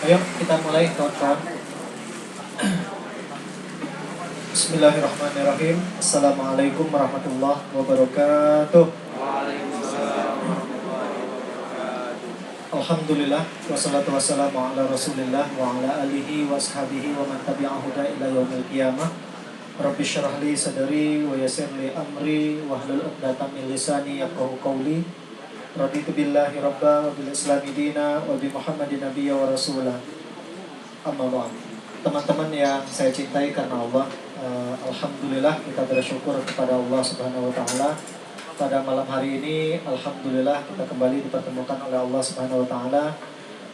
Ayo kita mulai kawan-kawan. Bismillahirrahmanirrahim. Assalamualaikum warahmatullahi wabarakatuh. Alhamdulillah wassalatu wassalamu ala Rasulillah wa ala alihi wa ashabihi wa man tabi'ahu ila yaumil qiyamah. Rabbi syrah li sadri wa yassir li amri wa hlul 'uqdatam min lisani yafqahu qawli. Raditu billahi rabba wa bil islami dina wa bi Muhammadin nabiyya wa rasulah. Amma ba'd. Teman-teman yang saya cintai karena Allah, alhamdulillah kita bersyukur kepada Allah Subhanahu wa taala. Pada malam hari ini alhamdulillah kita kembali dipertemukan oleh Allah Subhanahu wa taala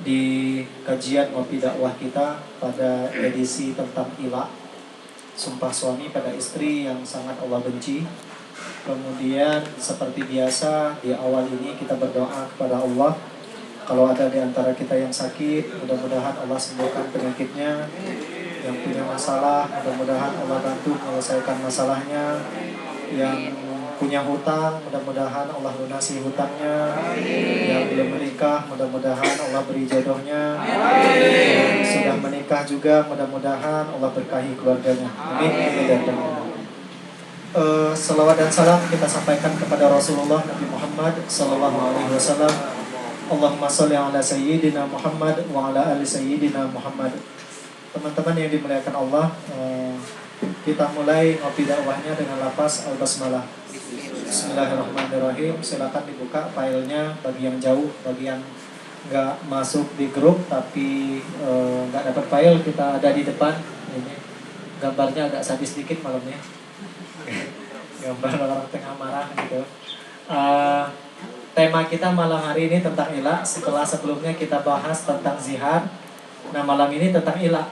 di kajian ngopi dakwah kita pada edisi tentang ila, sumpah suami pada istri yang sangat Allah benci. Kemudian seperti biasa di awal ini kita berdoa kepada Allah. Kalau ada di antara kita yang sakit, mudah-mudahan Allah sembuhkan penyakitnya. Yang punya masalah, mudah-mudahan Allah bantu menyelesaikan masalahnya. Yang punya hutang, mudah-mudahan Allah lunasi hutangnya. Yang belum menikah, mudah-mudahan Allah beri jodohnya. Yang sudah menikah juga, mudah-mudahan Allah berkahi keluarganya. Amin. Salawat dan salam kita sampaikan kepada Rasulullah Nabi Muhammad sallallahu alaihi wasallam. Allahumma sholli ala sayyidina Muhammad wa ala ali sayyidina Muhammad. Teman-teman yang dimuliakan Allah, kita mulai ngopi dakwahnya dengan lafaz al-basmalah. Bismillahirrahmanirrahim. Silakan dibuka filenya bagi yang jauh, bagi yang nggak masuk di grup tapi nggak dapat file, kita ada di depan. Ini gambarnya agak sadis sedikit malamnya. Gambar orang tengah marah gitu. Tema kita malam hari ini tentang ila. Setelah sebelumnya kita bahas tentang zihar, nah malam ini tentang ila.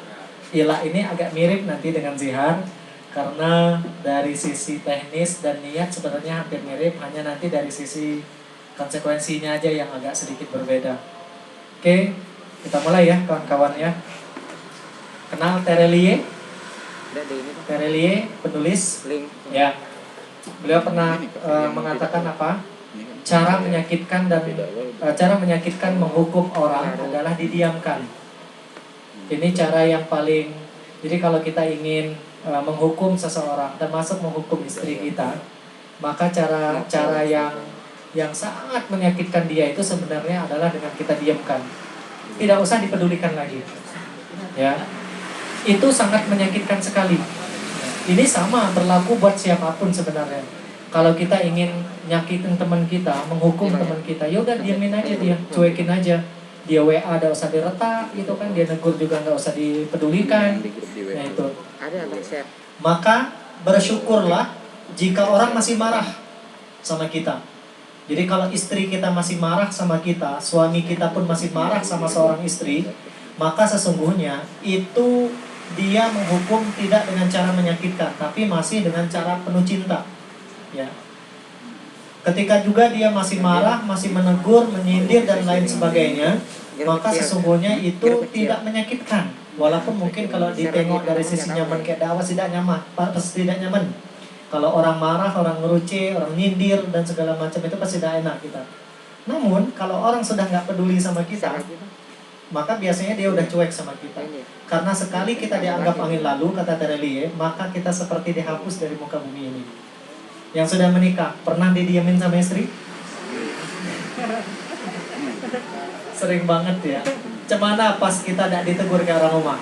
Ila ini agak mirip nanti dengan zihar, karena dari sisi teknis dan niat sebenarnya hampir mirip, hanya nanti dari sisi konsekuensinya aja yang agak sedikit berbeda. Oke, kita mulai ya kawan-kawan ya. Kenal Terelie? Terelie, penulis ya. Beliau pernah mengatakan apa? Cara menyakitkan menghukum orang adalah didiamkan. Ini cara yang paling. Jadi kalau kita ingin menghukum seseorang, termasuk menghukum istri kita, maka cara yang sangat menyakitkan dia itu sebenarnya adalah dengan kita diamkan. Tidak usah dipedulikan lagi. Ya. Itu sangat menyakitkan sekali. Ini sama berlaku buat siapapun sebenarnya. Kalau kita ingin nyakitin teman kita, menghukum teman kita, ya udah diamin aja dia, cuekin aja. Dia WA enggak usah diretak gitu kan, dia negur juga enggak usah dipedulikan. Nah itu. Maka bersyukurlah jika orang masih marah sama kita. Jadi kalau istri kita masih marah sama kita, suami kita pun masih marah sama seorang istri, maka sesungguhnya itu dia menghukum tidak dengan cara menyakitkan, tapi masih dengan cara penuh cinta. Ya. Ketika juga dia masih marah, masih menegur, menyindir dan lain sebagainya, maka sesungguhnya itu tidak menyakitkan. Walaupun mungkin kalau ditengok dari sisi nyaman kayak dakwah tidak nyaman, pasti tidak nyaman. Kalau orang marah, orang ngeruce, orang nyindir dan segala macam itu pasti tidak enak kita. Namun kalau orang sudah nggak peduli sama kita, maka biasanya dia udah cuek sama kita. Karena sekali kita dianggap angin lalu, kata Terelie, maka kita seperti dihapus dari muka bumi ini. Yang sudah menikah, pernah didiamin sama istri? Sering banget ya. Cemana pas kita tidak ditegur ke orang rumah.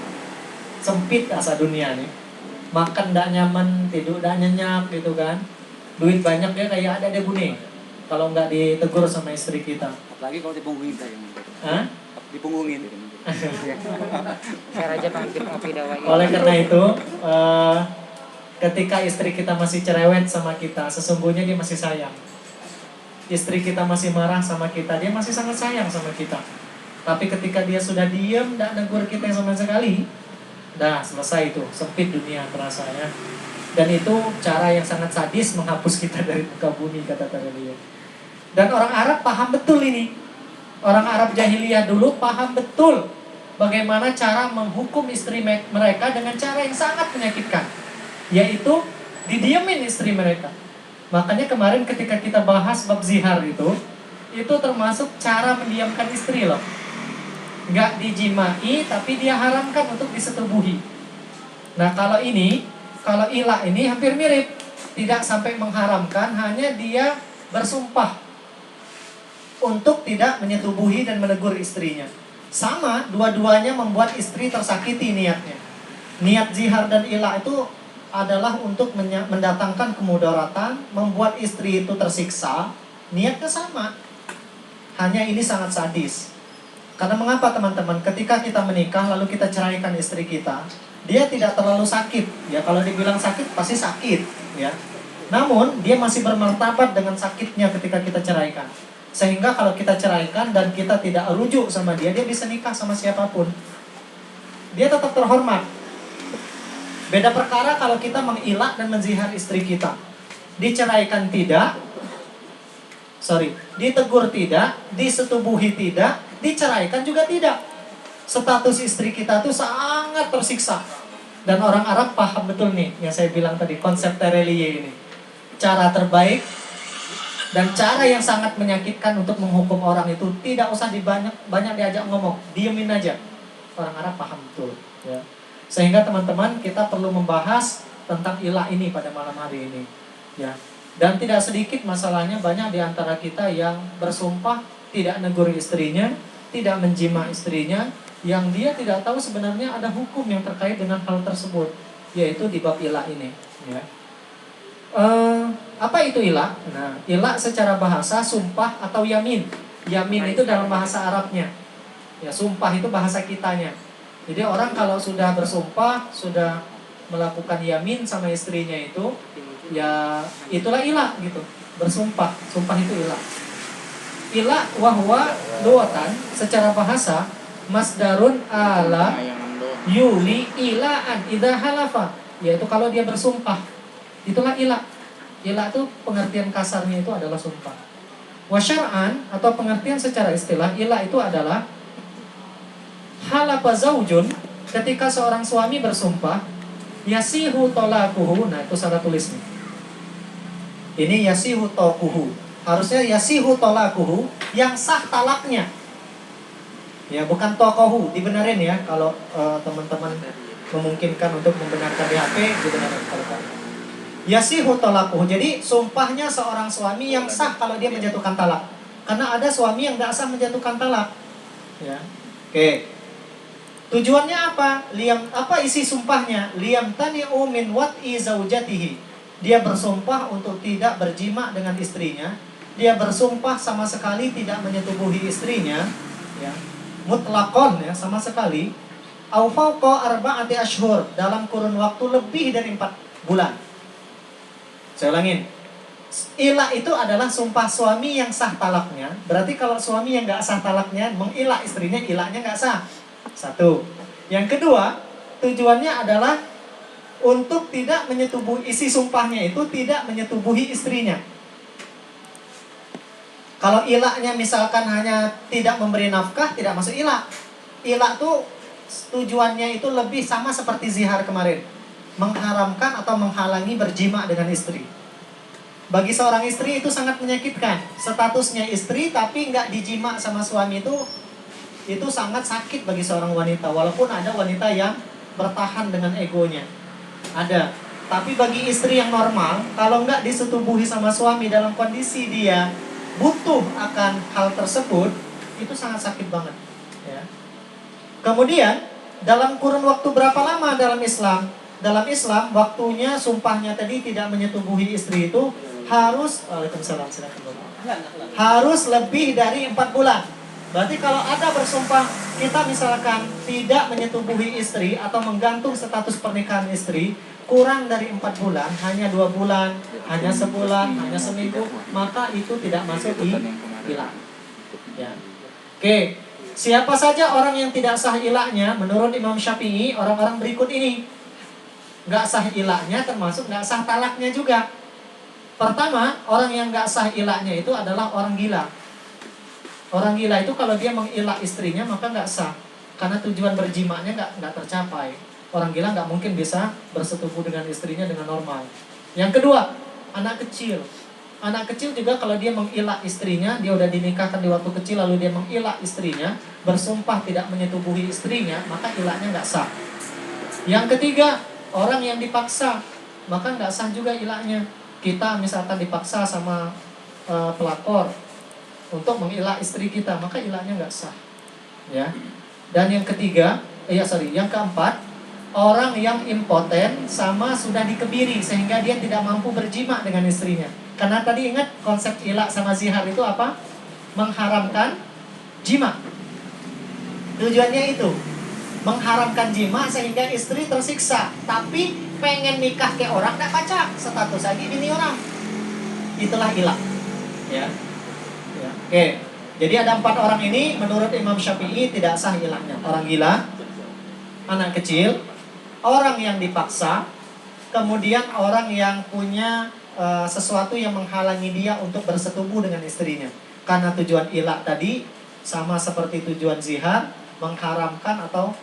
Sempit asa dunia nih. Makan tidak nyaman, tidur tidak nyenyak gitu kan. Duit banyak ya kayak ada debune. Kalau nggak ditegur sama istri kita. Apalagi kalau dipunggungin Hah? Dipunggungin. Saya aja panggil ngopi dakwah. Oleh karena itu, ketika istri kita masih cerewet sama kita, sesungguhnya dia masih sayang. Istri kita masih marah sama kita, dia masih sangat sayang sama kita. Tapi ketika dia sudah diam, tidak negur kita sama sekali, dah selesai itu, sempit dunia terasa ya. Dan itu cara yang sangat sadis menghapus kita dari muka bumi, kata Terelie. Dan orang Arab paham betul ini. Orang Arab jahiliyah dulu paham betul bagaimana cara menghukum istri mereka dengan cara yang sangat menyakitkan, yaitu didiamin istri mereka. Makanya kemarin ketika kita bahas bab zihar itu, itu termasuk cara mendiamkan istri loh. Nggak dijimai, tapi dia haramkan untuk disetubuhi. Nah kalau ila ini hampir mirip. Tidak sampai mengharamkan, hanya dia bersumpah untuk tidak menyetubuhi dan menegur istrinya. Sama, dua-duanya membuat istri tersakiti niatnya. Niat zihar dan ila itu adalah untuk mendatangkan kemudaratan, membuat istri itu tersiksa. Niatnya sama, hanya ini sangat sadis. Karena mengapa teman-teman, ketika kita menikah lalu kita ceraikan istri kita, dia tidak terlalu sakit. Ya kalau dibilang sakit pasti sakit, ya. Namun dia masih bermartabat dengan sakitnya ketika kita ceraikan. Sehingga kalau kita ceraikan dan kita tidak rujuk sama dia, dia bisa nikah sama siapapun. Dia tetap terhormat. Beda perkara kalau kita mengilak dan menzihar istri kita. Diceraikan tidak, ditegur tidak, disetubuhi tidak, diceraikan juga tidak. Status istri kita tuh sangat tersiksa. Dan orang Arab paham betul nih yang saya bilang tadi, konsep tereliye ini. Cara terbaik dan cara yang sangat menyakitkan untuk menghukum orang itu tidak usah banyak diajak ngomong, diemin aja. Orang Arab paham betul, ya. Sehingga teman-teman kita perlu membahas tentang ilah ini pada malam hari ini, ya. Dan tidak sedikit masalahnya, banyak di antara kita yang bersumpah tidak negur istrinya, tidak menjima istrinya, yang dia tidak tahu sebenarnya ada hukum yang terkait dengan hal tersebut, yaitu di bab ilah ini, ya. Apa itu ilah? Nah, ilah secara bahasa sumpah atau yamin. Yamin itu dalam bahasa Arabnya. Ya, sumpah itu bahasa kitanya. Jadi orang kalau sudah bersumpah, sudah melakukan yamin sama istrinya itu, ya itulah ilah gitu. Bersumpah, sumpah itu ilah. Ilah wahwa luatan secara bahasa masdarun ala yuli ilaan idza halafa, yaitu kalau dia bersumpah. Itulah ilah. Ilah itu pengertian kasarnya itu adalah sumpah. Wa syar'an atau pengertian secara istilah, ilah itu adalah halafa zaujun, ketika seorang suami bersumpah, yasihu tolakuhu. Nah itu salah tulis nih. Ini yasihu tokuhu. Harusnya yasihu tolakuhu, yang sah talaknya. Ya bukan tokohu, dibenerin ya. Kalau teman-teman memungkinkan untuk membenarkan di HP, dibenerin kalau yasihu talaquhu. Jadi sumpahnya seorang suami yang sah kalau dia menjatuhkan talak. Karena ada suami yang tidak sah menjatuhkan talak. Ya. Oke. Tujuannya apa? Apa isi sumpahnya? Liyamtani'u min wat'i zaujatihi. Dia bersumpah untuk tidak berjima dengan istrinya. Dia bersumpah sama sekali tidak menyetubuhi istrinya, ya. Mutlaqon, ya, sama sekali. Au fawqa arba'ati ashhur, dalam kurun waktu lebih dari 4 bulan. Saya ulangin. Ilah itu adalah sumpah suami yang sah talaknya. Berarti kalau suami yang gak sah talaknya mengilah istrinya, ilahnya gak sah. Satu. Yang kedua, tujuannya adalah untuk tidak menyetubuhi, isi sumpahnya itu tidak menyetubuhi istrinya. Kalau ilahnya misalkan hanya tidak memberi nafkah, tidak masuk ilah. Ilah tuh tujuannya itu lebih sama seperti zihar kemarin, mengharamkan atau menghalangi berjima dengan istri. Bagi seorang istri itu sangat menyakitkan. Statusnya istri tapi nggak dijima sama suami itu sangat sakit bagi seorang wanita. Walaupun ada wanita yang bertahan dengan egonya, ada. Tapi bagi istri yang normal, kalau nggak disetubuhi sama suami dalam kondisi dia butuh akan hal tersebut, itu sangat sakit banget, ya. Kemudian dalam kurun waktu berapa lama dalam Islam? Dalam Islam, waktunya sumpahnya tadi tidak menyetubuhi istri itu harus, harus lebih dari 4 bulan. Berarti kalau ada bersumpah, kita misalkan tidak menyetubuhi istri atau menggantung status pernikahan istri, kurang dari 4 bulan, hanya 2 bulan, hanya sebulan, hanya seminggu, maka itu tidak masuk di ilah. Ya. Oke, siapa saja orang yang tidak sah ilahnya, menurut Imam Syafi'i, orang-orang berikut ini. Gak sah ilahnya termasuk gak sah talaknya juga. Pertama, orang yang gak sah ilahnya itu adalah orang gila. Orang gila itu kalau dia mengilah istrinya maka gak sah, karena tujuan berjimanya gak tercapai. Orang gila gak mungkin bisa bersetubuh dengan istrinya dengan normal. Yang kedua, anak kecil. Anak kecil juga kalau dia mengilah istrinya, dia udah dinikahkan di waktu kecil lalu dia mengilah istrinya, bersumpah tidak menyetubuhi istrinya, maka ilahnya nggak sah. Yang ketiga, orang yang dipaksa, maka nggak sah juga ilahnya. Kita misalkan dipaksa sama pelakor untuk mengilah istri kita, maka ilahnya nggak sah. Ya. Dan yang ketiga, yang keempat, orang yang impoten sama sudah dikebiri sehingga dia tidak mampu berjima dengan istrinya. Karena tadi ingat konsep ilah sama zihar itu apa? Mengharamkan jima. Tujuannya itu mengharamkan jima sehingga istri tersiksa, tapi pengen nikah ke orang tidak baca status lagi bini orang. Itulah ilah. Ya. Oke. Jadi ada 4 orang ini menurut Imam Syafi'i tidak sah ilahnya. Orang gila, anak kecil, orang yang dipaksa, kemudian orang yang punya sesuatu yang menghalangi dia untuk bersetubuh dengan istrinya. Karena tujuan ilah tadi sama seperti tujuan zihar, mengharamkan atau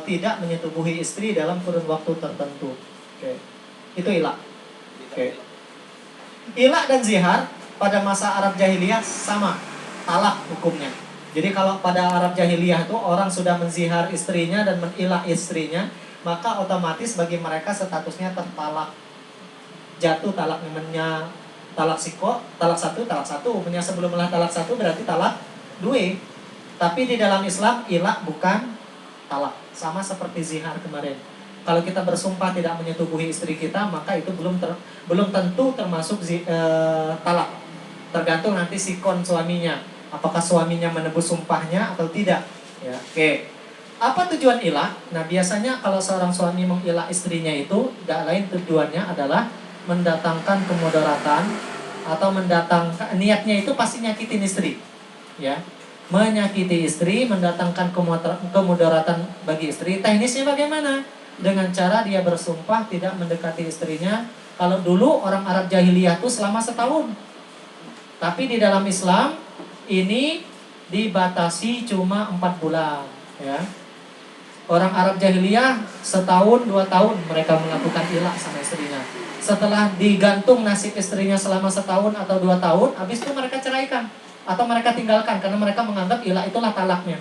tidak menyetubuhi istri dalam kurun waktu tertentu. Oke. Itu ilah. Oke. Ilah dan zihar pada masa Arab Jahiliyah sama, talak hukumnya. Jadi kalau pada Arab Jahiliyah itu orang sudah menzihar istrinya dan menilah istrinya, maka otomatis bagi mereka statusnya tertalak. Jatuh talak namanya talak siko, talak satu. Punya sebelumlah talak satu berarti talak dua. Tapi di dalam Islam ilah bukan talak, sama seperti zihar kemarin. Kalau kita bersumpah tidak menyetubuhi istri kita, maka itu belum tentu termasuk talak. Tergantung nanti sikon suaminya, apakah suaminya menebus sumpahnya atau tidak. Ya, oke. Apa tujuan ilah? Nah biasanya kalau seorang suami mengilah istrinya itu, tidak lain tujuannya adalah mendatangkan kemudaratan atau mendatangkan, niatnya itu pasti nyakitin istri, ya, menyakiti istri, mendatangkan kemudaratan bagi istri. Teknisnya bagaimana? Dengan cara dia bersumpah tidak mendekati istrinya. Kalau dulu orang Arab Jahiliyah itu selama setahun, tapi di dalam Islam ini dibatasi cuma 4 bulan, ya. Orang Arab Jahiliyah setahun 2 tahun mereka melakukan ilah sama istrinya. Setelah digantung nasib istrinya selama setahun atau 2 tahun, habis itu mereka ceraikan atau mereka tinggalkan karena mereka menganggap ilah itulah talaknya.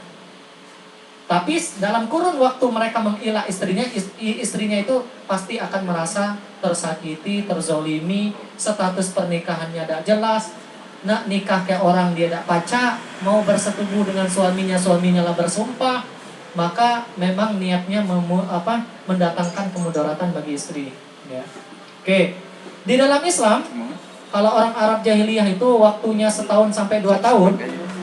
Tapi dalam kurun waktu mereka mengilah istrinya itu pasti akan merasa tersakiti, terzolimi, status pernikahannya tidak jelas. Nak nikah ke orang dia tidak paca, mau bersetubuh dengan suaminya lah bersumpah, maka memang niatnya mendatangkan kemudaratan bagi istri. Ya. Oke, di dalam Islam, kalau orang Arab Jahiliyah itu waktunya setahun sampai 2 tahun,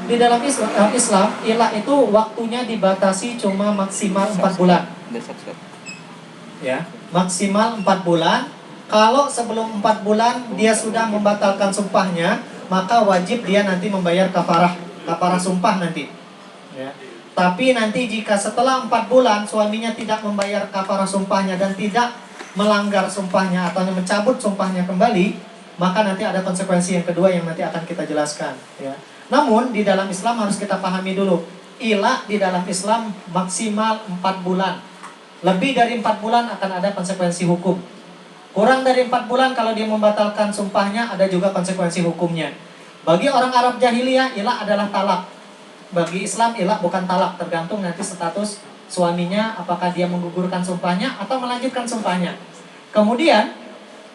di dalam Islam ilah itu waktunya dibatasi cuma maksimal 4 bulan. Ya, maksimal 4 bulan. Kalau sebelum 4 bulan dia sudah membatalkan sumpahnya, maka wajib dia nanti membayar kafarah sumpah nanti. Ya. Tapi nanti jika setelah 4 bulan suaminya tidak membayar kafarah sumpahnya dan tidak melanggar sumpahnya atau mencabut sumpahnya kembali, maka nanti ada konsekuensi yang kedua yang nanti akan kita jelaskan. Ya. Namun di dalam Islam harus kita pahami dulu, ilah di dalam Islam maksimal 4 bulan. Lebih dari 4 bulan akan ada konsekuensi hukum. Kurang dari 4 bulan kalau dia membatalkan sumpahnya ada juga konsekuensi hukumnya. Bagi orang Arab Jahiliyah ilah adalah talak. Bagi Islam ilah bukan talak, tergantung nanti status suaminya, apakah dia menggugurkan sumpahnya atau melanjutkan sumpahnya. Kemudian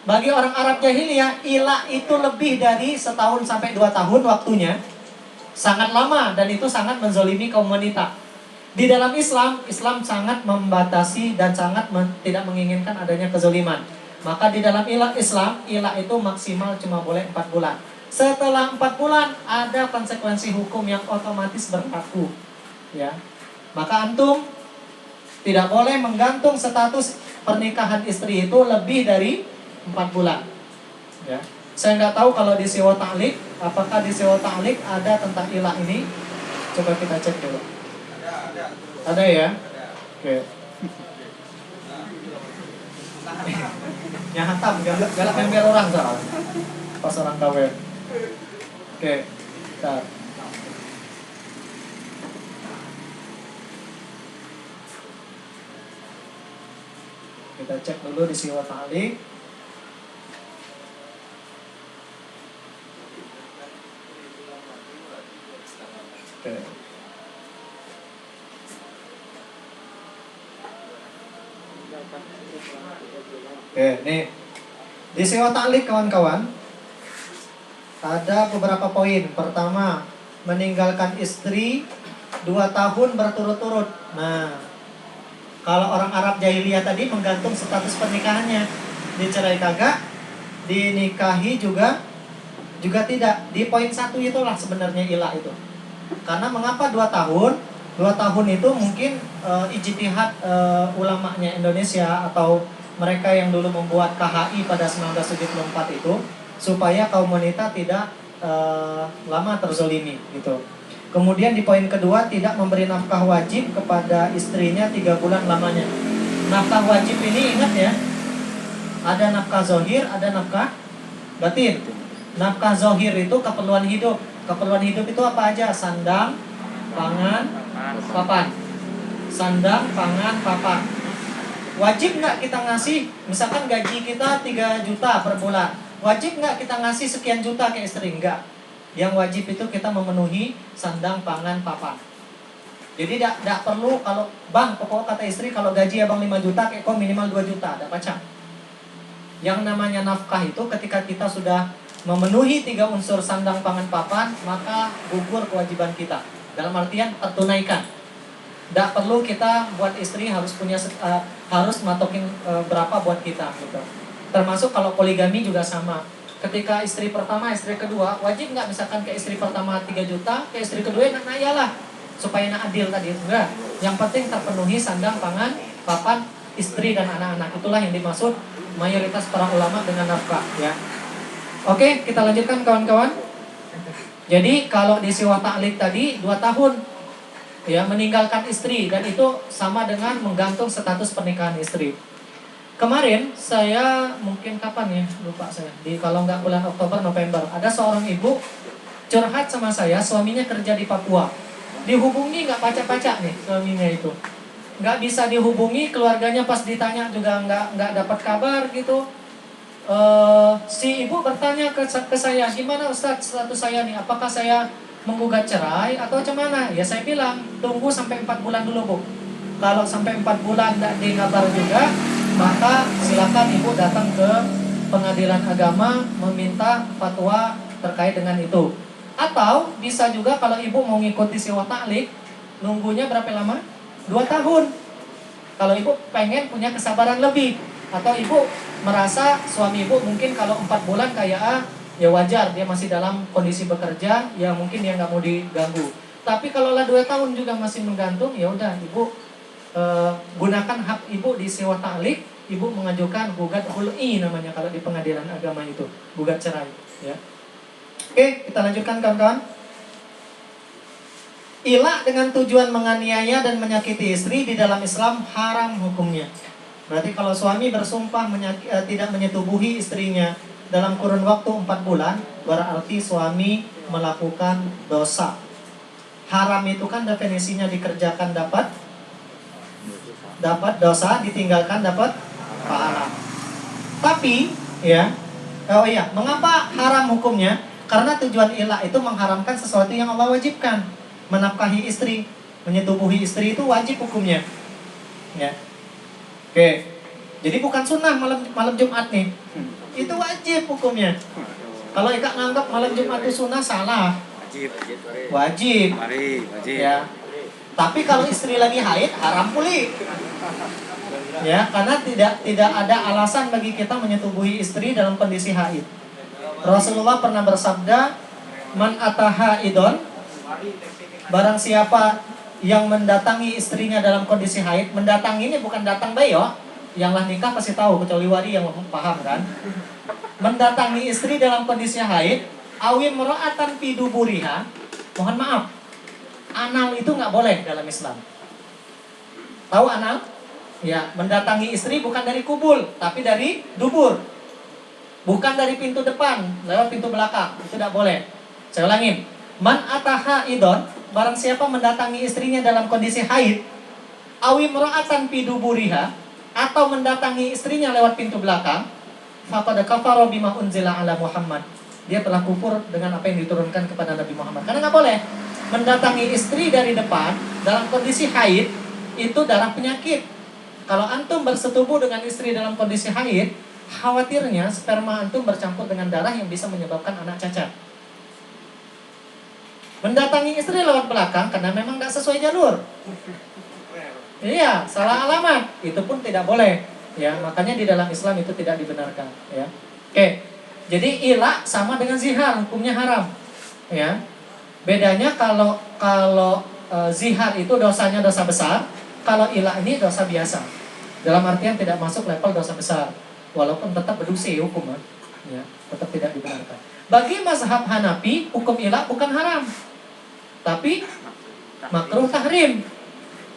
bagi orang Arab Jahiliyah ilah itu lebih dari setahun sampai 2 tahun waktunya, sangat lama dan itu sangat menzolimi kaum wanita. Di dalam Islam sangat membatasi dan sangat tidak menginginkan adanya kezoliman. Maka di dalam Islam ilah itu maksimal cuma boleh 4 bulan. Setelah 4 bulan ada konsekuensi hukum yang otomatis berlaku. Ya. Maka antum tidak boleh menggantung status pernikahan istri itu lebih dari 4 bulan. Ya. Saya nggak tahu kalau di Siwa Ta'liq, apakah di Siwa Ta'liq ada tentang ilah ini? Coba kita cek dulu. Ada ya? Oke. Yang hantam, galak nempel orang soal. Pas orang kawin. Oke. Bentar. Kita cek dulu di Siwa Ta'liq. Oke. Oke, nih di sewa ta'liq kawan-kawan ada beberapa poin. Pertama, meninggalkan istri 2 tahun berturut-turut. Nah, kalau orang Arab jahiliyah tadi menggantung status pernikahannya. Dicerai kagak, dinikahi juga tidak. Di poin 1 itulah sebenarnya ilah itu. Karena mengapa 2 tahun? 2 tahun itu mungkin ijtihad ulamanya Indonesia atau mereka yang dulu membuat KHI pada 1974 itu supaya kaum wanita tidak lama terzolimi gitu. Kemudian di poin kedua, tidak memberi nafkah wajib kepada istrinya 3 bulan lamanya. Nafkah wajib ini ingat ya, ada nafkah zohir, ada nafkah batin. Nafkah zohir itu keperluan hidup. Keperluan hidup itu apa aja? Sandang, pangan, papan. Sandang, pangan, papan. Wajib nggak kita ngasih, misalkan gaji kita 3 juta per bulan, wajib nggak kita ngasih sekian juta ke istri? Enggak. Yang wajib itu kita memenuhi sandang, pangan, papan. Jadi tidak perlu kalau bang, pokok kata istri kalau gaji abang 5 juta, kayak kok minimal 2 juta, ada pacang. Yang namanya nafkah itu ketika kita sudah memenuhi 3 unsur sandang, pangan, papan, maka gugur kewajiban kita. Dalam artian tertunaikan. Tidak perlu kita buat istri harus punya harus matokin berapa buat kita gitu. Termasuk kalau poligami juga sama. Ketika istri pertama, istri kedua, wajib nggak misalkan ke istri pertama 3 juta, ke istri kedua nak lah supaya nak adil tadi. Enggak. Yang penting terpenuhi sandang, pangan, papan, istri dan anak-anak. Itulah yang dimaksud mayoritas para ulama dengan nafkah ya. Oke, kita lanjutkan kawan-kawan. Jadi kalau di sewa ta'liq tadi 2 tahun ya meninggalkan istri, dan itu sama dengan menggantung status pernikahan istri. Kemarin saya mungkin kapan ya lupa saya, di kalau nggak bulan Oktober November, ada seorang ibu curhat sama saya, suaminya kerja di Papua, dihubungi nggak pacak-pacak nih suaminya itu, nggak bisa dihubungi, keluarganya pas ditanya juga nggak dapat kabar gitu. Si ibu bertanya ke saya, gimana Ustadz status saya nih, apakah saya menggugat cerai atau gimana? Ya saya bilang tunggu sampai 4 bulan dulu Bu. Kalau sampai 4 bulan tidak dikabar juga, maka silakan ibu datang ke pengadilan agama meminta fatwa terkait dengan itu. Atau bisa juga kalau ibu mau ngikuti sewa ta'liq, nunggunya berapa lama? 2 tahun. Kalau ibu pengen punya kesabaran lebih, atau ibu merasa suami ibu mungkin kalau 4 bulan kayak ya wajar, dia masih dalam kondisi bekerja, ya mungkin dia nggak mau diganggu. Tapi kalau lah 2 tahun juga masih menggantung, ya udah ibu gunakan hak ibu di sewa ta'liq, ibu mengajukan gugat hul'i namanya kalau di pengadilan agama itu, gugat cerai ya. Oke, kita lanjutkan kawan-kawan. Ilah dengan tujuan menganiaya dan menyakiti istri di dalam Islam haram hukumnya. Berarti kalau suami bersumpah tidak menyetubuhi istrinya dalam kurun waktu 4 bulan, berarti suami melakukan dosa. Haram itu kan definisinya dikerjakan dapat dosa, ditinggalkan dapat pahala. Tapi ya, mengapa haram hukumnya? Karena tujuan ilah itu mengharamkan sesuatu yang Allah wajibkan. Menafkahi istri, menyetubuhi istri itu wajib hukumnya. Ya. Oke. Jadi bukan sunnah malam Jumat nih. Itu wajib hukumnya. Kalau Eka nganggap malam Jumat itu sunnah, salah. Wajib. Ya. Tapi kalau istri lagi haid, haram puli. Ya, karena tidak ada alasan bagi kita menyetubuhi istri dalam kondisi haid. Rasulullah pernah bersabda, "Man ataha idon," barang siapa yang mendatangi istrinya dalam kondisi haid. Mendatangi ini bukan datang bayo. Yang lah nikah pasti tahu, kecuali wali yang paham kan. Mendatangi istri dalam kondisi haid, awim ro'atan piduburiha. Mohon maaf, anal itu nggak boleh dalam Islam. Tahu anal? Ya, mendatangi istri bukan dari kubul, tapi dari dubur. Bukan dari pintu depan, lewat pintu belakang. Itu tidak boleh. Saya ulangin. Man ataha idon, barang siapa mendatangi istrinya dalam kondisi haid, awim ro'atan piduburiha, atau mendatangi istrinya lewat pintu belakang, faqad kafara bima unzila ala Muhammad. Dia telah kufur dengan apa yang diturunkan kepada Nabi Muhammad. Karena nggak boleh. mendatangi istri dari depan dalam kondisi haid itu darah penyakit. Kalau antum bersetubuh dengan istri dalam kondisi haid, khawatirnya sperma antum bercampur dengan darah yang bisa menyebabkan anak cacat. Mendatangi istri lewat belakang karena memang tidak sesuai jalur. Iya, salah alamat, itu pun tidak boleh. Ya, makanya di dalam Islam itu tidak dibenarkan. Ya, oke. Jadi ilah sama dengan zihar, hukumnya haram. Ya, bedanya kalau zihar itu dosanya dosa besar, kalau ilah ini dosa biasa. Dalam artian tidak masuk level dosa besar, walaupun tetap berdosa hukum, ya, tetap tidak dibenarkan. Bagi mazhab Hanafi, hukum ilah bukan haram, tapi makruh tahrim.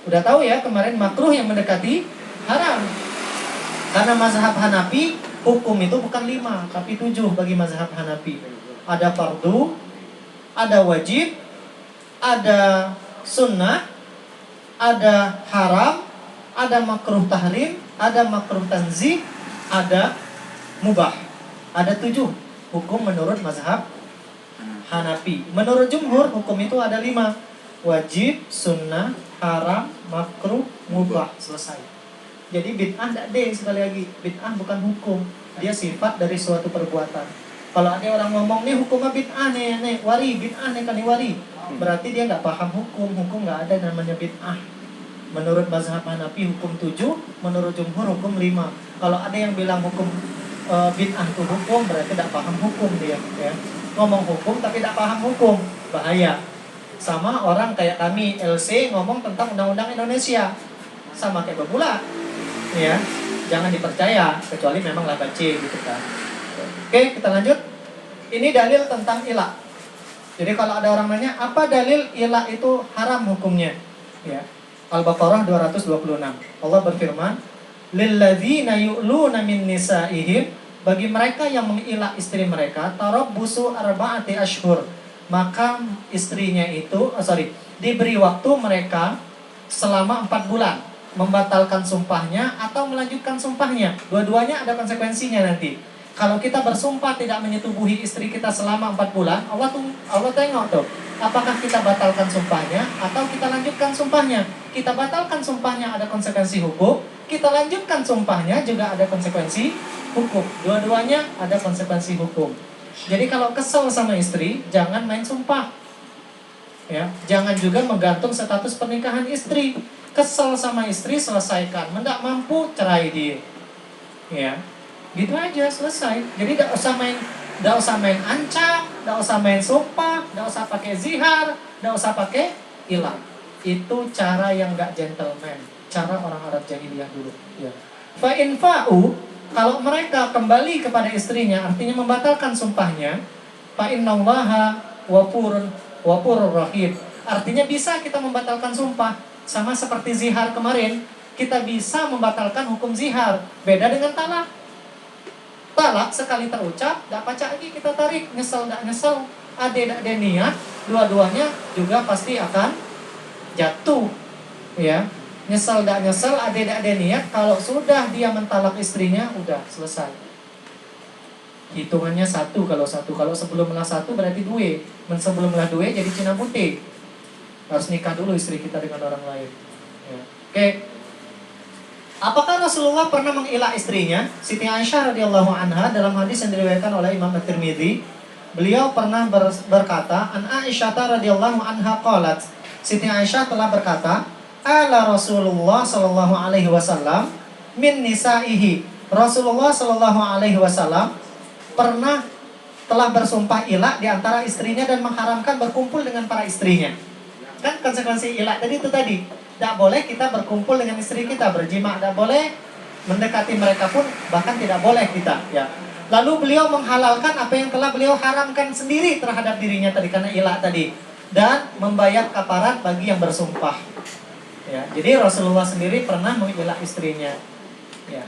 Udah tahu ya kemarin makruh yang mendekati haram. Karena mazhab Hanafi hukum itu bukan 5 tapi 7 bagi mazhab Hanafi. Ada fardu, ada wajib, ada sunnah, ada haram, ada makruh tahrim, ada makruh tanzih, ada mubah. Ada 7 hukum menurut mazhab Hanafi. Menurut jumhur hukum itu ada 5. Wajib, sunnah, haram, makruh, mubah. Selesai. Jadi bid'ah tidak ada sekali lagi. Bid'ah bukan hukum, dia sifat dari suatu perbuatan. Kalau ada orang ngomong nih hukumnya bid'ah nih wari, bid'ah nih kan wari, berarti dia nggak paham hukum. Hukum nggak ada namanya bid'ah. Menurut mazhab Hanafi hukum 7, menurut jumhur hukum 5. Kalau ada yang bilang hukum bid'ah itu hukum, berarti tidak paham hukum dia. Ya. Ngomong hukum tapi tidak paham hukum, bahaya. Sama orang kayak kami LC ngomong tentang undang-undang Indonesia, sama kayak bebula. Ya, jangan dipercaya kecuali memang laba C gitu kan. Oke, kita lanjut. Ini dalil tentang ilah. Jadi kalau ada orang nanya, apa dalil ilah itu haram hukumnya? Ya. Al-Baqarah 226. Allah berfirman, "Lilladzina yu'luna min nisa'ihim", bagi mereka yang mengilah istri mereka, tarabbusu arba'ati ashhur. Maka istrinya itu, diberi waktu mereka selama 4 bulan membatalkan sumpahnya atau melanjutkan sumpahnya. Dua-duanya ada konsekuensinya nanti. Kalau kita bersumpah tidak menyetubuhi istri kita selama 4 bulan, Allah tengok tuh, apakah kita batalkan sumpahnya atau kita lanjutkan sumpahnya. Kita batalkan sumpahnya ada konsekuensi hukum, kita lanjutkan sumpahnya juga ada konsekuensi hukum. Dua-duanya ada konsekuensi hukum. Jadi kalau kesel sama istri, jangan main sumpah. Ya, jangan juga menggantung status pernikahan istri. Kesel sama istri, selesaikan. Mendak mampu, cerai dia. Ya. Gitu aja, selesai. Jadi tidak usah main ancam, tidak usah main sumpah, tidak usah pakai zihar, tidak usah pakai ilah. Itu cara yang gak gentleman, cara orang Arab jahiliyah dulu. Ya. Fa in fa'u, kalau mereka kembali kepada istrinya, artinya membatalkan sumpahnya, fa innallaha wafurur rahim. Artinya bisa kita membatalkan sumpah, sama seperti zihar kemarin, kita bisa membatalkan hukum zihar. Beda dengan talak. Talak sekali terucap, tidak pacak lagi kita tarik, nyesel tidak nyesel, ada niat, dua-duanya juga pasti akan jatuh, ya. Nyesel tidak nyesel, ada niat, kalau sudah dia mentalak istrinya, udah selesai. Hitungannya 1 kalau 1, kalau sebelum melah 1 berarti 2, sebelum melah 2 jadi Cina putih. Harus nikah dulu istri kita dengan orang lain. Ya. Oke. Apakah Rasulullah pernah mengilah istrinya? Siti Aisyah radhiyallahu anha dalam hadis yang diriwayatkan oleh Imam At-Tirmidzi, beliau pernah berkata, an Aisyah radhiyallahu anha qalat, Siti Aisyah telah berkata, ala Rasulullah sallallahu alaihi wasallam min nisaihi. Rasulullah sallallahu alaihi wasallam telah bersumpah ilah di antara istrinya dan mengharamkan berkumpul dengan para istrinya. Kan konsekuensi ilah tadi itu tadi. Tidak boleh kita berkumpul dengan istri kita, berjima tidak boleh, mendekati mereka pun bahkan tidak boleh kita. Ya. Lalu beliau menghalalkan apa yang telah beliau haramkan sendiri terhadap dirinya tadi karena ilah tadi, dan membayar kafarat bagi yang bersumpah. Ya. Jadi Rasulullah sendiri pernah mengilah istrinya. Ya.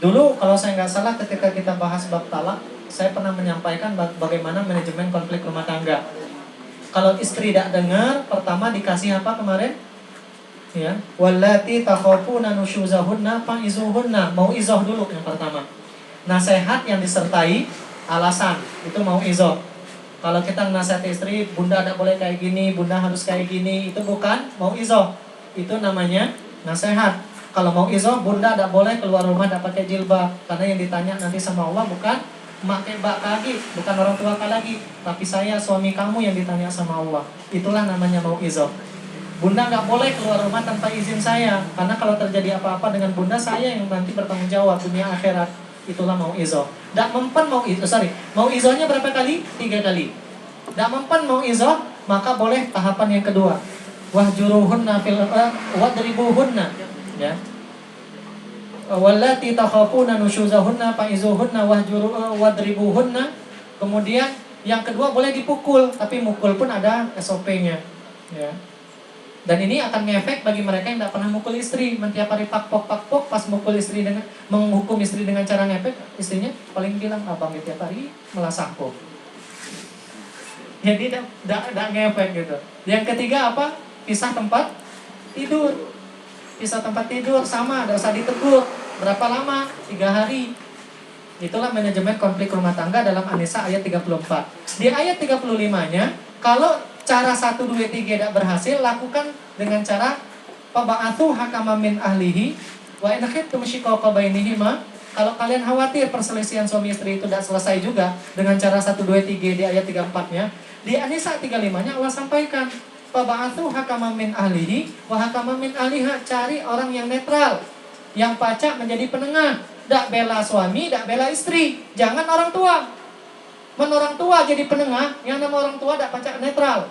Dulu kalau saya nggak salah ketika kita bahas bab talak, saya pernah menyampaikan bagaimana manajemen konflik rumah tangga. Kalau istri tidak dengar, pertama dikasih apa kemarin? Ya, wallati takhafuna nusyuzahunna fa'izuhunna. Mau izoh dulu yang pertama. Nasihat yang disertai alasan, itu mau izoh. Kalau kita nasihat istri, bunda tidak boleh kayak gini, bunda harus kayak gini, itu bukan mau'izah. Itu namanya nasihat. Kalau mau'izah, bunda tidak boleh keluar rumah tidak pakai jilbab, karena yang ditanya nanti sama Allah bukan mak bak lagi, bukan orang tua lagi, tapi saya suami kamu yang ditanya sama Allah. Itulah namanya mau'izah. Bunda nggak boleh keluar rumah tanpa izin saya, karena kalau terjadi apa-apa dengan bunda, saya yang nanti bertanggung jawab dunia akhirat. Itulah mau'izah. Nggak mempan mau'izahnya berapa kali? 3 kali. Nggak mempan mau'izah, maka boleh tahapan yang kedua. Wahjuruhunna wadribuhunna, ya. Wallati takhafuna nusyuzahunna fa'izuhunna wadribuhunna. Kemudian yang kedua boleh dipukul, tapi mukul pun ada SOP-nya, ya. Dan ini akan ngefek bagi mereka yang tidak pernah mukul istri. Tiap hari pakpok, pas mukul istri dengan menghukum istri dengan cara ngefek, istrinya paling bilang, abang tiap hari melasahku. Jadi tidak ngefek gitu. Yang ketiga apa? Pisah tempat tidur. Pisah tempat tidur sama, tidak usah ditegur. Berapa lama? 3 hari. Itulah manajemen konflik rumah tangga dalam An-Nisa ayat 34. Di ayat 35-nya, kalau cara 1, 2, 3 tidak berhasil, lakukan dengan cara Faba'athu hakaman min ahlihi wa in khiftum shiqaqa bainihima. Kalau kalian khawatir perselisihan suami istri itu tidak selesai juga dengan cara 1, 2, 3 di ayat 34-nya, di An-Nisa 35-nya Allah sampaikan Faba'athu hakaman min ahlihi wa hakaman min ahliha. Cari orang yang netral, yang pacak menjadi penengah, tidak bela suami, tidak bela istri. Jangan orang tua. Orang tua jadi penengah, yang nama orang tua tidak pacak netral.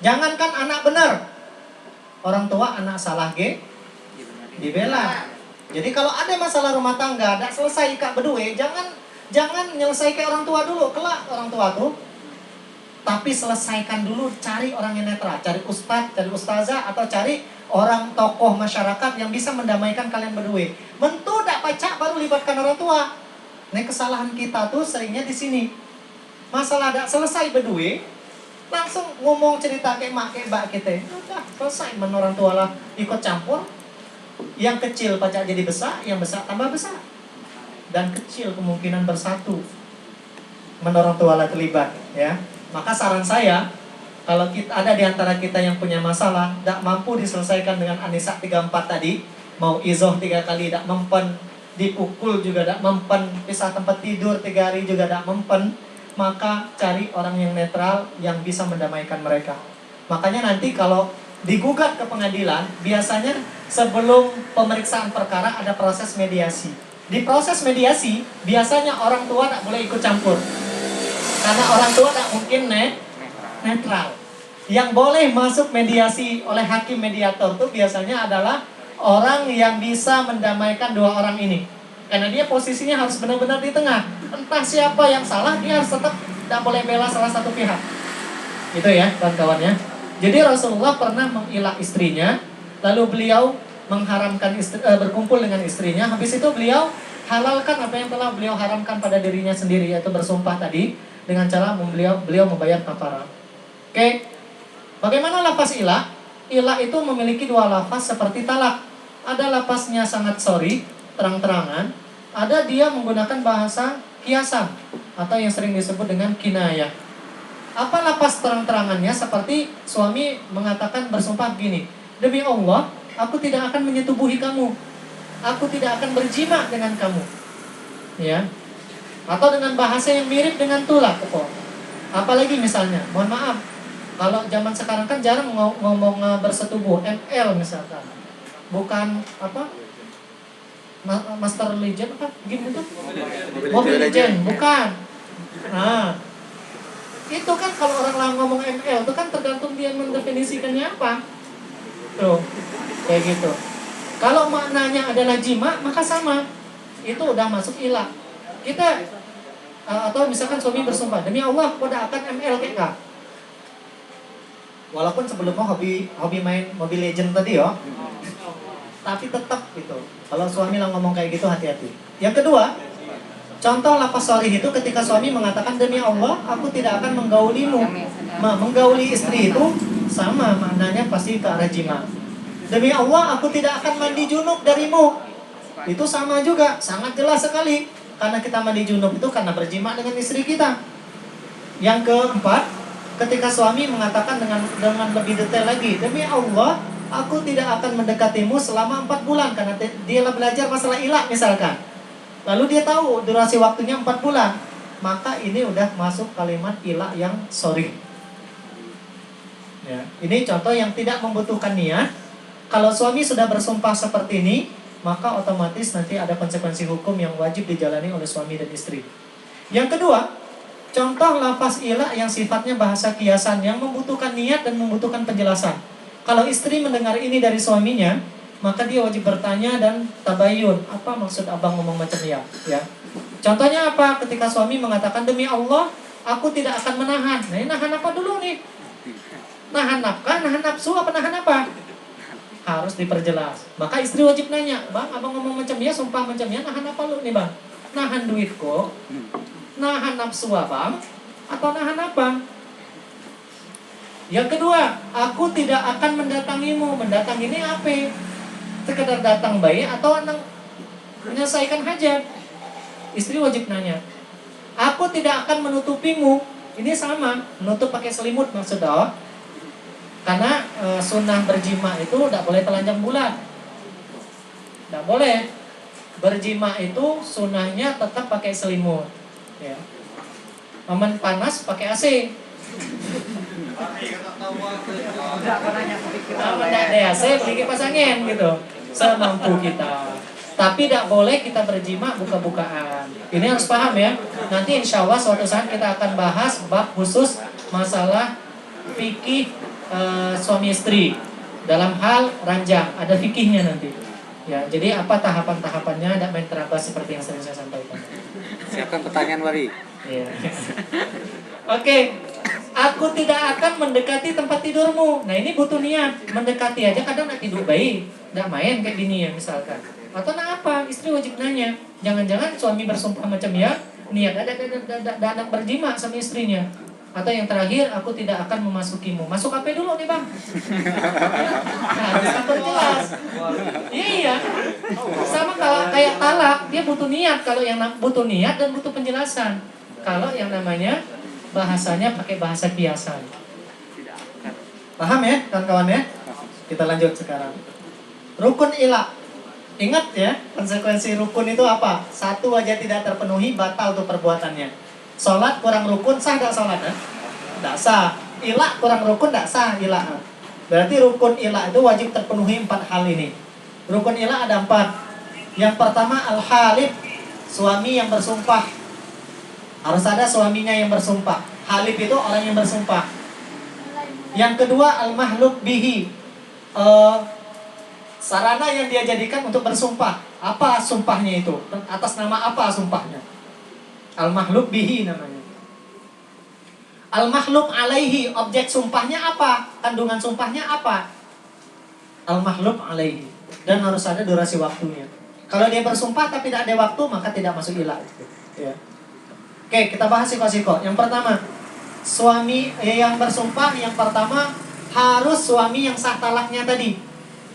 Jangankan anak benar, orang tua anak salah dibela. Jadi kalau ada masalah rumah tangga tidak selesai kak berdua, jangan menyelesaikan orang tua dulu, kelak orang tua tuh. Tapi selesaikan dulu, cari orang yang netral, cari ustadz, cari ustazah, atau cari orang tokoh masyarakat yang bisa mendamaikan kalian berdua. Mentu tidak pacak baru libatkan orang tua. Nah, kesalahan kita tuh seringnya di sini. Masalah tidak selesai berdua, langsung ngomong cerita kayak mak kayak mbak kita. Udah selesai, orang tua lah ikut campur. Yang kecil pacak jadi besar, yang besar tambah besar. Dan kecil kemungkinan bersatu. Orang tua lah terlibat, ya. Maka saran saya, kalau kita ada di antara kita yang punya masalah, tidak mampu diselesaikan dengan An-Nisa 34 tadi, mau'izah 3 kali tidak mempan, dipukul juga tidak mempan, pisah tempat tidur 3 hari juga tidak mempan, maka cari orang yang netral yang bisa mendamaikan mereka. Makanya nanti kalau digugat ke pengadilan, biasanya sebelum pemeriksaan perkara ada proses mediasi. Di proses mediasi, biasanya orang tua tidak boleh ikut campur. Karena orang tua tidak mungkin netral. Yang boleh masuk mediasi oleh hakim mediator itu biasanya adalah orang yang bisa mendamaikan dua orang ini. Karena dia posisinya harus benar-benar di tengah. Entah siapa yang salah, dia harus tetap tidak boleh bela salah satu pihak. Itu ya kawan-kawannya. Jadi Rasulullah pernah mengilah istrinya, lalu beliau mengharamkan berkumpul dengan istrinya. Habis itu beliau halalkan apa yang telah beliau haramkan pada dirinya sendiri, yaitu bersumpah tadi, dengan cara beliau membayar kafarah. Oke. Bagaimana lafaz ilah? Ilah itu memiliki 2 lafaz seperti talak. Ada lafaznya sangat sorry, terang-terangan. Ada dia menggunakan bahasa kiasan atau yang sering disebut dengan kinayah. Apa lafaz terang-terangannya? Seperti suami mengatakan bersumpah begini, demi Allah, aku tidak akan menyetubuhi kamu. Aku tidak akan berjima dengan kamu. Ya. Atau dengan bahasa yang mirip dengan tulak. Apalagi misalnya, mohon maaf, kalau zaman sekarang kan jarang ngomong bersetubuh, ML misalkan. Bukan apa? Master Legend apa? Game itu? Mobile Legend, bukan. Nah, itu kan kalau orang ngomong ML itu kan tergantung dia mendefinisikannya apa. Tuh, kayak gitu. Kalau maknanya adalah jima, maka sama. Itu udah masuk ilah. Kita atau misalkan suami bersumpah, demi Allah, aku tidak akan ML kayak kak. Walaupun sebelumnya hobi main Mobile Legend tadi ya, tapi tetap gitu. Kalau suami lah ngomong kayak gitu, hati-hati. Yang kedua, contoh lafaz sorry itu ketika suami mengatakan, demi Allah, aku tidak akan menggaulimu. Menggauli istri itu sama maknanya pasti ke arah jima. Demi Allah, aku tidak akan mandi junub darimu. Itu sama juga, sangat jelas sekali. Karena kita mandi junub itu karena berjima dengan istri kita. Yang keempat, ketika suami mengatakan dengan lebih detail lagi, demi Allah, aku tidak akan mendekatimu selama 4 bulan karena dia belajar masalah ilah misalkan. Lalu dia tahu durasi waktunya 4 bulan, maka ini udah masuk kalimat ilah yang sorry. Ya, ini contoh yang tidak membutuhkan niat. Kalau suami sudah bersumpah seperti ini, maka otomatis nanti ada konsekuensi hukum yang wajib dijalani oleh suami dan istri. Yang kedua, contoh lafaz ilah yang sifatnya bahasa kiasan yang membutuhkan niat dan membutuhkan penjelasan. Kalau istri mendengar ini dari suaminya, maka dia wajib bertanya dan tabayun, apa maksud abang ngomong macam ya? Contohnya apa? Ketika suami mengatakan demi Allah, aku tidak akan menahan. Nah, ini nahan apa dulu nih? Nahan nafkah, nahan nafsu, apa nahan apa? Harus diperjelas. Maka istri wajib nanya, bang, abang ngomong macam ya, sumpah macam ya, nahan apa lu nih bang? Nahan duit kok? Nahan nafsu abang atau nahan apa? Yang kedua, aku tidak akan mendatangimu. Mendatangi ini apa? Sekedar datang bayi atau menyelesaikan hajat? Istri wajib nanya. Aku tidak akan menutupimu. Ini sama, menutup pakai selimut maksudnya. Karena sunnah berjima itu tidak boleh telanjang bulat. Tidak boleh. Berjima itu sunnahnya tetap pakai selimut. Ya. Aman panas pakai AC. Aman ada AC beli kipas angin gitu. Semampu kita. Tapi tidak boleh kita berjima buka-bukaan. Ini harus paham ya. Nanti insya Allah suatu saat kita akan bahas bab khusus masalah fikih suami istri dalam hal ranjang. Ada fikihnya nanti. Ya, jadi apa tahapan-tahapannya tidak main terabas seperti yang sering saya sampaikan. Siapkan pertanyaan Wari. Iya. Oke, aku tidak akan mendekati tempat tidurmu. Nah ini butuh niat. Mendekati aja kadang tidak tidur baik, tidak main kayak gini ya misalkan. Atau nah apa? Istri wajib nanya. Jangan-jangan suami bersumpah macam ya, niat ada anak berjima sama istrinya. Atau yang terakhir, aku tidak akan memasukimu. Masuk apa dulu nih bang? Harus perjelas. Iya. Sama kalau kayak talak, dia butuh niat. Kalau yang butuh niat dan butuh penjelasan. Kalau yang namanya bahasanya pakai bahasa kiasan. Paham ya kawan-kawan ya? Kita lanjut sekarang. Rukun ilah. Ingat ya, konsekuensi rukun itu apa? Satu aja tidak terpenuhi, batal tuh perbuatannya. Sholat kurang rukun, sah tak sholat? Tidak sah. Ilah kurang rukun, tidak sah ilah. Berarti rukun ilah itu wajib terpenuhi 4 hal ini. Rukun ilah ada 4. Yang pertama al-halif, suami yang bersumpah. Harus ada suaminya yang bersumpah. Halif itu orang yang bersumpah. Yang kedua al-mahluk bihi, sarana yang dia jadikan untuk bersumpah. Apa sumpahnya itu? Atas nama apa sumpahnya? Al-mahluk bihi namanya. Al-mahluk alaihi, objek sumpahnya apa? Kandungan sumpahnya apa? Al-mahluk alaihi. Dan harus ada durasi waktunya. Kalau dia bersumpah tapi tidak ada waktu, maka tidak masuk ilah. Ya. Oke, kita bahas siko-siko. Yang pertama, suami yang bersumpah, yang pertama harus suami yang sah talaknya tadi.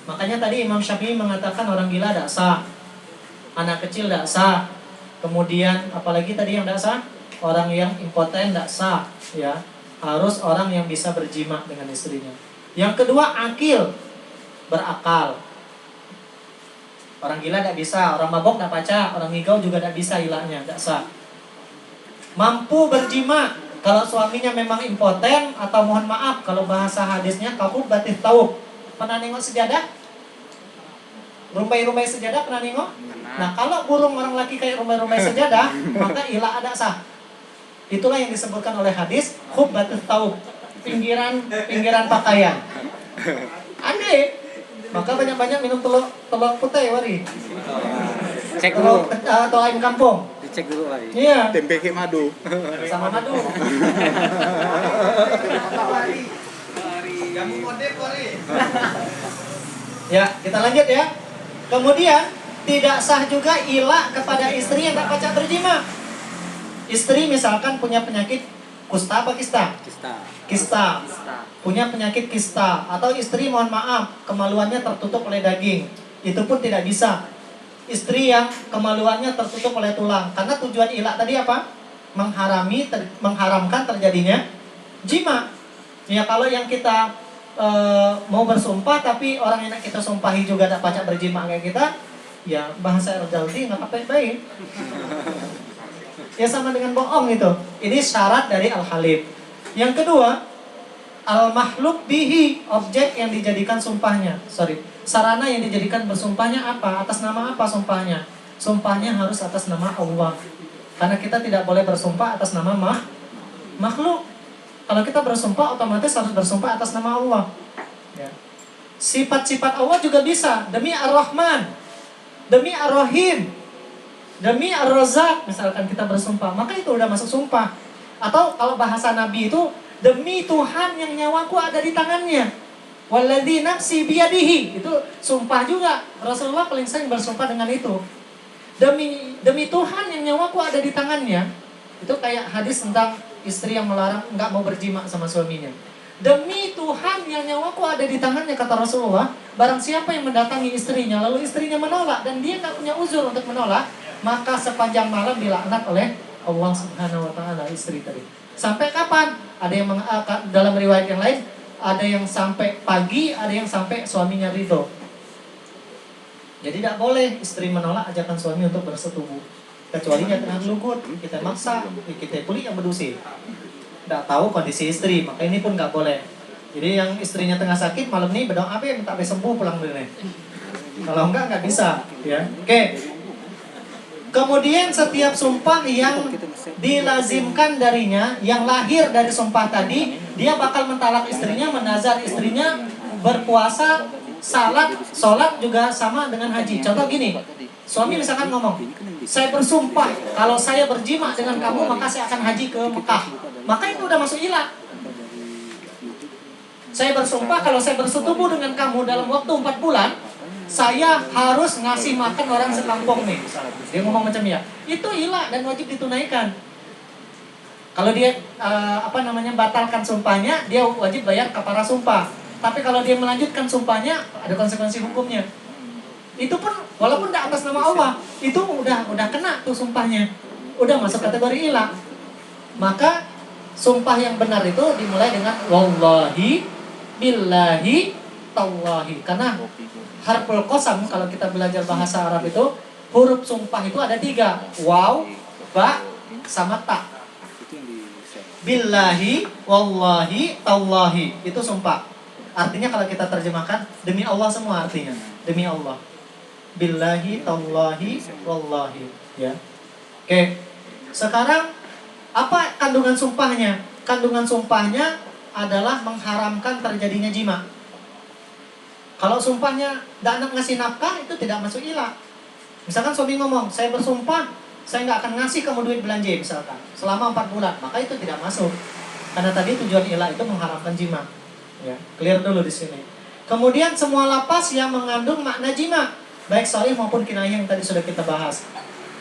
Makanya tadi Imam Syafi'i mengatakan orang gila tidak sah, anak kecil tidak sah. Kemudian apalagi tadi yang tidak sah, orang yang impoten tidak sah, ya. Harus orang yang bisa berjima dengan istrinya. Yang kedua akil, berakal. Orang gila tidak bisa, orang mabok tidak baca, orang ngigau juga tidak bisa ilahnya, tidak sah. Mampu berjima, kalau suaminya memang impoten atau mohon maaf kalau bahasa hadisnya kabur batif tauk. Pernah nengok sejadah? Rumbai-rumbai sejadah pernah nengok? Nah kalau burung orang laki kayak rumbai-rumbai sejadah, maka ilah ada sah. Itulah yang disebutkan oleh hadis khubbatut taub, pinggiran pakaian. Aneh. Maka banyak-banyak minum telur putih Wari. Cek dulu. Atau ayam kampung. Dicek dulu Wari. Iya. Tempe ke madu. Sama madu. Ya, kita lanjut ya. Kemudian tidak sah juga ilah kepada istri yang tak pacak berjima. Istri misalkan punya penyakit kusta apa kista? Kista. Punya penyakit kista. Atau istri mohon maaf kemaluannya tertutup oleh daging. Itu pun tidak bisa. Istri yang kemaluannya tertutup oleh tulang. Karena tujuan ilah tadi apa? mengharamkan terjadinya jima. Ya kalau yang kita mau bersumpah tapi orang yang kita sumpahi juga tak pacak berjima kayak kita, ya bahasa Al-Jaldi nggak apa-apa. Ya sama dengan bohong itu. Ini syarat dari al-halif. Yang kedua, al-mahluk bihi, objek yang dijadikan sumpahnya. Sarana yang dijadikan bersumpahnya apa? Atas nama apa sumpahnya? Sumpahnya harus atas nama Allah. Karena kita tidak boleh bersumpah atas nama makhluk. Kalau kita bersumpah otomatis harus bersumpah atas nama Allah. Ya. Sifat-sifat Allah juga bisa. Demi Ar-Rahman, demi Ar-Rahim, demi Ar-Razak, misalkan kita bersumpah, maka itu udah masuk sumpah. Atau kalau bahasa Nabi itu, demi Tuhan yang nyawaku ada di tangannya, walladzi nafsi biyadihi, itu sumpah juga. Rasulullah paling sering bersumpah dengan itu. Demi Tuhan yang nyawaku ada di tangannya. Itu kayak hadis tentang istri yang melarang nggak mau berjima sama suaminya. Demi Tuhan yang nyawaku ada di tangannya, kata Rasulullah, barang siapa yang mendatangi istrinya lalu istrinya menolak dan dia nggak punya uzur untuk menolak, maka sepanjang malam dilaknat oleh Allah Subhanahu wa taala istri tadi. Sampai kapan? Ada yang dalam riwayat yang lain ada yang sampai pagi, ada yang sampai suaminya ridho. Jadi tidak boleh istri menolak ajakan suami untuk bersetubuh. Kecuali dia tengah lugut, kita maksa, kita pulih yang berdusi. Tidak tahu kondisi istri, maka ini pun nggak boleh. Jadi yang istrinya tengah sakit malam ini berdoa apa yang minta sembuh pulang dulu nih. Kalau nggak bisa, ya. Oke. Kemudian setiap sumpah yang dilazimkan darinya, yang lahir dari sumpah tadi, dia bakal mentalak istrinya, menazar istrinya, berpuasa, sholat juga sama dengan haji. Contoh gini, suami misalkan ngomong, saya bersumpah kalau saya berjima dengan kamu maka saya akan haji ke Mekah. Maka itu udah masuk ilah. Saya bersumpah kalau saya bersetubuh dengan kamu dalam waktu 4 bulan, saya harus ngasih makan orang sekampung nih. Dia ngomong macam ya, itu ilah dan wajib ditunaikan. Kalau dia batalkan sumpahnya, dia wajib bayar kafara sumpah. Tapi kalau dia melanjutkan sumpahnya, ada konsekuensi hukumnya. Itu pun walaupun tidak atas nama Allah, itu udah kena tuh sumpahnya, udah masuk kategori ilah. Maka sumpah yang benar itu dimulai dengan wallahi, billahi, tallahi. Karena harful qasam kalau kita belajar bahasa Arab itu huruf sumpah itu ada 3, waw, ba, sama ta. Billahi, wallahi, tallahi, itu sumpah. Artinya kalau kita terjemahkan demi Allah semua artinya, demi Allah. Billahi, tallahi, wallahi. Ya. Oke. Sekarang apa kandungan sumpahnya? Kandungan sumpahnya adalah mengharamkan terjadinya jima. Kalau sumpahnya tidak ngasih nafkah, itu tidak masuk ilah. Misalkan suami ngomong, saya bersumpah, saya nggak akan ngasih kamu duit belanja misalkan selama 4 bulan, maka itu tidak masuk. Karena tadi tujuan ilah itu mengharamkan jima. Ya, clear dulu di sini. Kemudian semua lapas yang mengandung makna jima, baik sharih maupun kinayah yang tadi sudah kita bahas.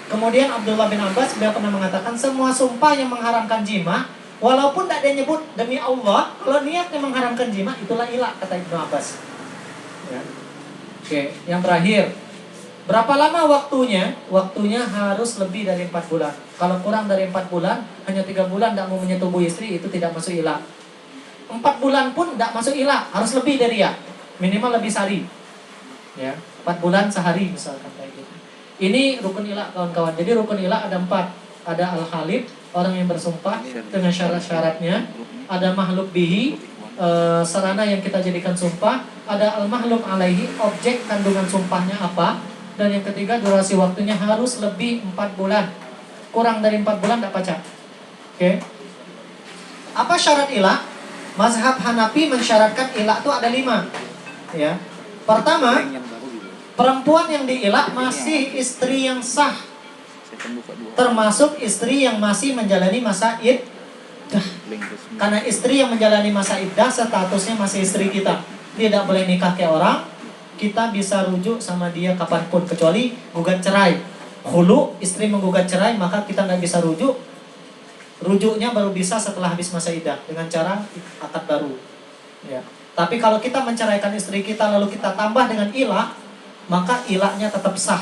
Kemudian Abdullah bin Abbas beliau pernah mengatakan semua sumpah yang mengharamkan jima, walaupun tidak ada nyebut demi Allah, kalau niatnya mengharamkan jima, itulah ilah, kata Ibnu Abbas. Ya. Oke, yang terakhir, berapa lama waktunya? Waktunya harus lebih dari 4 bulan. Kalau kurang dari 4 bulan, hanya 3 bulan tidak mau menyetubuhi istri, itu tidak masuk ilah. 4 bulan pun tidak masuk ilah, harus lebih dari ya, minimal lebih sehari. Ya, 4 bulan sehari misalkan kayak gitu. Ini rukun ilah kawan-kawan. Jadi rukun ilah ada 4. Ada al-halif, orang yang bersumpah dengan syarat-syaratnya. Ada mahluk bihi, sarana yang kita jadikan sumpah. Ada al-mahluk alaihi, objek kandungan sumpahnya apa. Dan yang ketiga durasi waktunya harus lebih 4 bulan. Kurang dari 4 bulan tidak pacak. Oke. Apa syarat ilah? Mazhab Hanafi mensyaratkan ilah itu ada 5. Ya. Pertama, perempuan yang diilah masih istri yang sah, termasuk istri yang masih menjalani masa iddah. Karena istri yang menjalani masa iddah statusnya masih istri kita, tidak boleh nikah ke orang. Kita bisa rujuk sama dia kapanpun kecuali gugat cerai. Khulu, istri menggugat cerai, maka kita nggak bisa rujuk. Rujuknya baru bisa setelah habis masa iddah dengan cara akad baru. Ya. Tapi kalau kita menceraikan istri kita lalu kita tambah dengan ilah, maka ilahnya tetap sah.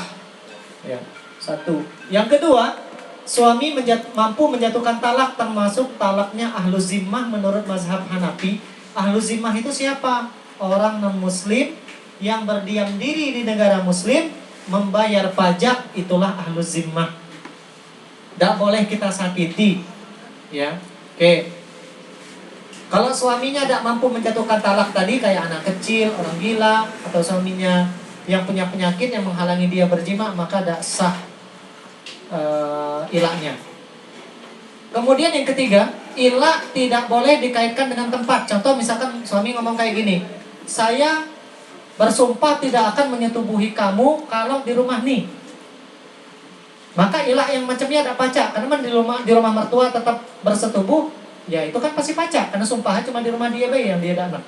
Ya. 1. Yang kedua, suami mampu menjatuhkan talak, termasuk talaknya ahlu zimmah menurut mazhab Hanafi. Ahlu zimmah itu siapa? Orang non-muslim yang berdiam diri di negara muslim, membayar pajak, itulah ahlu zimmah. Tidak boleh kita sakiti, ya. Oke. Kalau suaminya tidak mampu menjatuhkan talak tadi, kayak anak kecil, orang gila, atau suaminya yang punya penyakit yang menghalangi dia berjima, maka tidak sah ilahnya. Kemudian yang ketiga, ilah tidak boleh dikaitkan dengan tempat. Contoh misalkan suami ngomong kayak gini, saya bersumpah tidak akan menyetubuhi kamu kalau di rumah nih. Maka ilah yang macamnya ada pacak, karena di rumah mertua tetap bersetubuh, ya itu kan pasti pacak, karena sumpahnya cuma di rumah dia yang dia ada anak.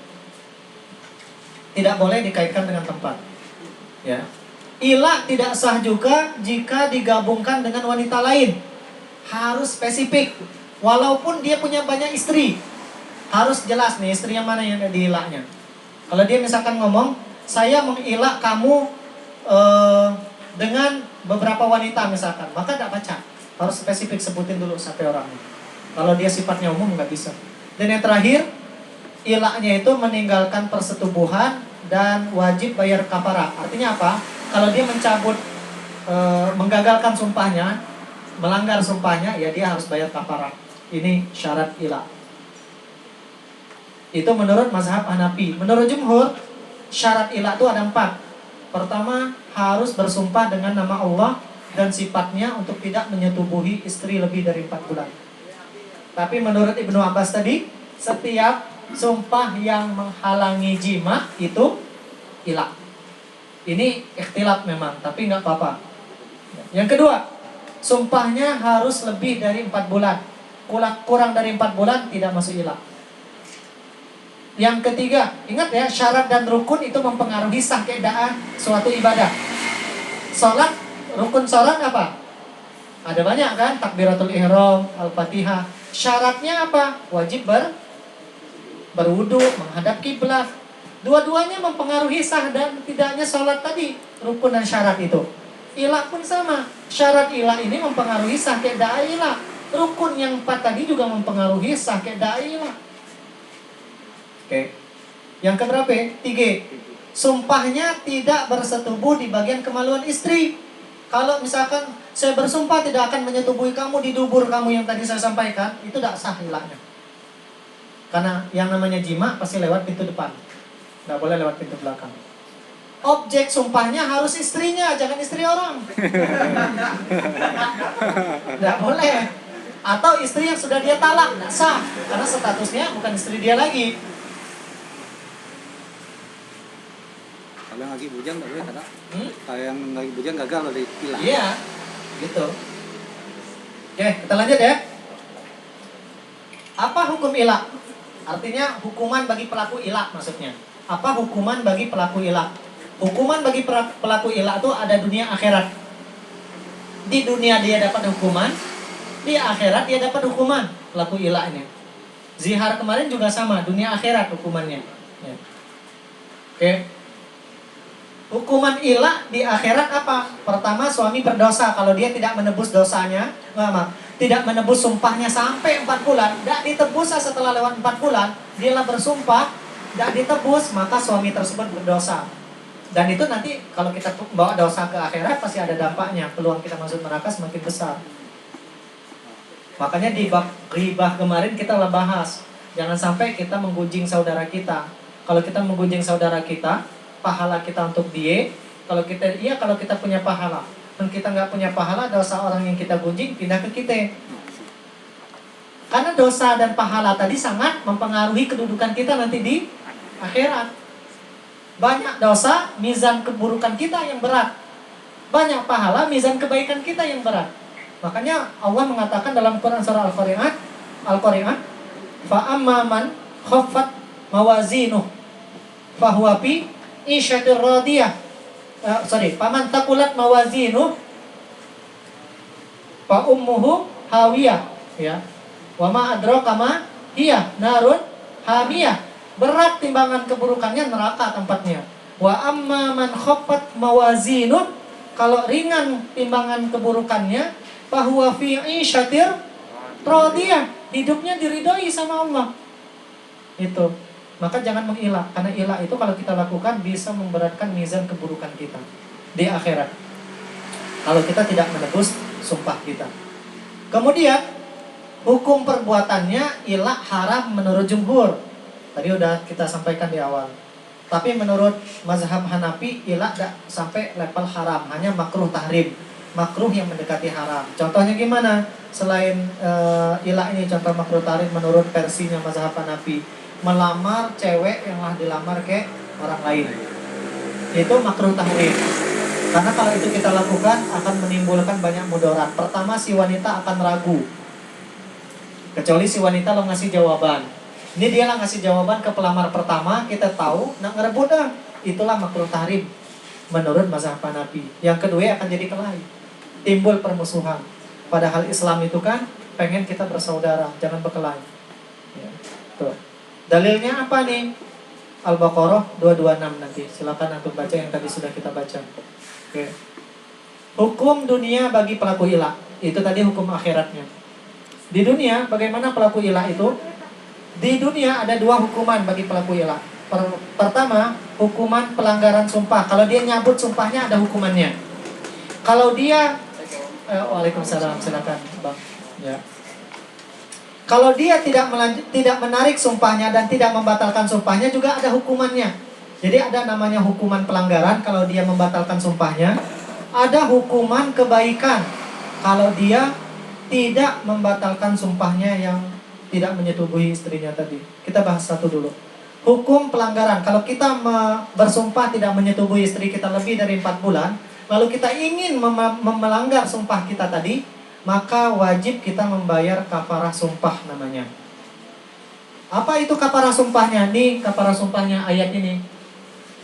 Tidak boleh dikaitkan dengan tempat. Ya. Ilah tidak sah juga jika digabungkan dengan wanita lain. Harus spesifik. Walaupun dia punya banyak istri, harus jelas nih istri yang mana yang ada di ilahnya. Kalau dia misalkan ngomong, saya mengilah kamu dengan beberapa wanita misalkan, maka tidak baca. Harus spesifik, sebutin dulu sampai orangnya. Kalau dia sifatnya umum nggak bisa. Dan yang terakhir, ilahnya itu meninggalkan persetubuhan dan wajib bayar kafarah. Artinya apa? Kalau dia mencabut, menggagalkan sumpahnya, melanggar sumpahnya, ya dia harus bayar kafarah. Ini syarat ilah. Itu menurut mazhab Hanafi. Menurut jumhur, syarat ilah itu ada 4. Pertama, harus bersumpah dengan nama Allah dan sifatnya untuk tidak menyetubuhi istri lebih dari 4 bulan. Tapi menurut Ibnu Abbas tadi, setiap sumpah yang menghalangi jima itu ilah. Ini ikhtilaf memang, tapi nggak apa-apa. Yang kedua, sumpahnya harus lebih dari 4 bulan. Kurang dari 4 bulan tidak masuk ilah. Yang ketiga, ingat ya, syarat dan rukun itu mempengaruhi sah keadaan suatu ibadah. Salat, rukun salat apa? Ada banyak kan? Takbiratul ihram, al-fatihah. Syaratnya apa? Wajib berwudu, menghadap kiblat. Dua-duanya mempengaruhi sah dan tidaknya salat tadi, rukun dan syarat itu. Ilah pun sama. Syarat ilah ini mempengaruhi sah keadaan ilah. Rukun yang 4 tadi juga mempengaruhi sah keadaan ilah. Oke. Yang keberapa? 3. Sumpahnya tidak bersetubuh di bagian kemaluan istri. Kalau misalkan saya bersumpah tidak akan menyetubuhi kamu di dubur kamu yang tadi saya sampaikan, itu tidak sah ilahnya. Karena yang namanya jima pasti lewat pintu depan, tidak boleh lewat pintu belakang. Objek sumpahnya harus istrinya, jangan istri orang. Tidak boleh. Atau istri yang sudah dia talak, tidak sah, karena statusnya bukan istri dia lagi. Kalau yang lagi bujang nggak boleh karena kalau yang lagi bujang gagal dari ilah. Iya, gitu. Oke, kita lanjut ya. Apa hukum ilah? Artinya hukuman bagi pelaku ilah maksudnya. Apa hukuman bagi pelaku ilah? Hukuman bagi pelaku ilah itu ada dunia akhirat. Di dunia dia dapat hukuman, di akhirat dia dapat hukuman. Pelaku ilah ini. Zihar kemarin juga sama, dunia akhirat hukumannya. Ya. Oke. Hukuman ilah di akhirat apa? Pertama, suami berdosa kalau dia tidak menebus dosanya, tidak menebus sumpahnya sampai 4 bulan, tidak ditebus setelah lewat 4 bulan, dialah bersumpah, tidak ditebus, maka suami tersebut berdosa. Dan itu nanti kalau kita bawa dosa ke akhirat pasti ada dampaknya, peluang kita masuk neraka semakin besar. Makanya di bab ghibah kemarin kita lah bahas, jangan sampai kita menggunjing saudara kita. Kalau kita menggunjing saudara kita, pahala kita untuk dia. Kalau kita punya pahala, dan kita nggak punya pahala, dosa orang yang kita gunjing pindah ke kita. Karena dosa dan pahala tadi sangat mempengaruhi kedudukan kita nanti di akhirat. Banyak dosa, mizan keburukan kita yang berat. Banyak pahala, mizan kebaikan kita yang berat. Makanya Allah mengatakan dalam Quran surah Al-Qari'ah, fa amma man khaffat mawazinuh fahuwa fi isyatir radiyah. Faman taqulat mawazinuh fa ummuhu hawiyah, ya. Wa ma adraka ma hiya narun hamiyah. Berat timbangan keburukannya, neraka tempatnya. Wa amma man khaffat mawazinuh, kalau ringan timbangan keburukannya, fahuwa fi 'isyatir radiyah. Hidupnya diridhoi sama Allah. Itu. Maka jangan mengelak, karena elak itu kalau kita lakukan bisa memberatkan mizan keburukan kita di akhirat. Kalau kita tidak menebus sumpah kita. Kemudian hukum perbuatannya elak haram menurut jumhur. Tadi udah kita sampaikan di awal. Tapi menurut mazhab Hanafi elak tidak sampai level haram, hanya makruh tahrim. Makruh yang mendekati haram. Contohnya gimana? Selain elak ini contoh makruh tahrim menurut versinya mazhab Hanafi, melamar cewek yang lah dilamar ke orang lain. Itu makruh tahrim. Karena kalau itu kita lakukan akan menimbulkan banyak mudarat. Pertama, si wanita akan ragu. Kecuali si wanita lo ngasih jawaban. Ini dia lah ngasih jawaban ke pelamar pertama, kita tahu nak ngerebut dah. Itulah makruh tahrim menurut mazhab Hanafi. Yang kedua akan jadi kelahi. Timbul permusuhan. Padahal Islam itu kan pengen kita bersaudara, jangan berkelahi. Ya. Tuh. Dalilnya apa nih? Al-Baqarah 226 nanti. Silakan antum baca yang tadi sudah kita baca. Oke. Hukum dunia bagi pelaku ilah. Itu tadi hukum akhiratnya. Di dunia bagaimana pelaku ilah itu? Di dunia ada dua hukuman bagi pelaku ilah. Pertama, hukuman pelanggaran sumpah. Kalau dia nyabut sumpahnya ada hukumannya. Kalau dia Waalaikumsalam, silakan Bang. Ya. Kalau dia tidak menarik sumpahnya dan tidak membatalkan sumpahnya juga ada hukumannya. Jadi ada namanya hukuman pelanggaran kalau dia membatalkan sumpahnya. Ada hukuman kebaikan kalau dia tidak membatalkan sumpahnya yang tidak menyetubuhi istrinya tadi. Kita bahas satu dulu. Hukum pelanggaran, kalau kita bersumpah tidak menyetubuhi istri kita lebih dari 4 bulan, lalu kita ingin melanggar sumpah kita tadi, maka wajib kita membayar kafarah sumpah namanya. Apa itu kafarah sumpahnya? Nih kafarah sumpahnya ayat ini.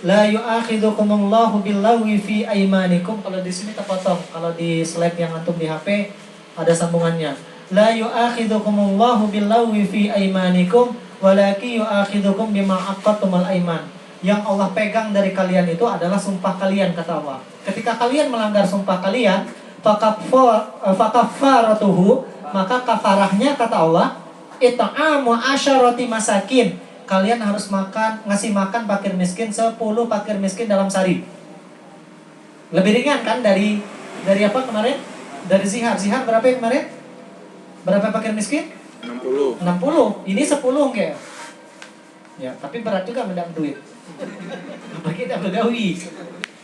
La yu'akhidukumullahu billaghwi fi aimanikum. Kalau di sini terpotong. Kalau di slide yang antum di HP ada sambungannya. La yu'akhidukumullahu billaghwi fi aimanikum walaki yu'akhidukum bima aqadtumul aiman. Yang Allah pegang dari kalian itu adalah sumpah kalian, kata Allah. Ketika kalian melanggar sumpah kalian, fakaffaratuhu, maka kafarahnya kata Allah, it'amu asyarati masakin. Kalian harus ngasih makan fakir miskin 10 fakir miskin dalam sehari. Lebih ringan kan dari apa kemarin? Dari zihar. Zihar berapa yang kemarin? Berapa fakir miskin? 60. Ini 10 kayak. Ya, tapi berat juga mendak duit. Apalagi tidak begawi.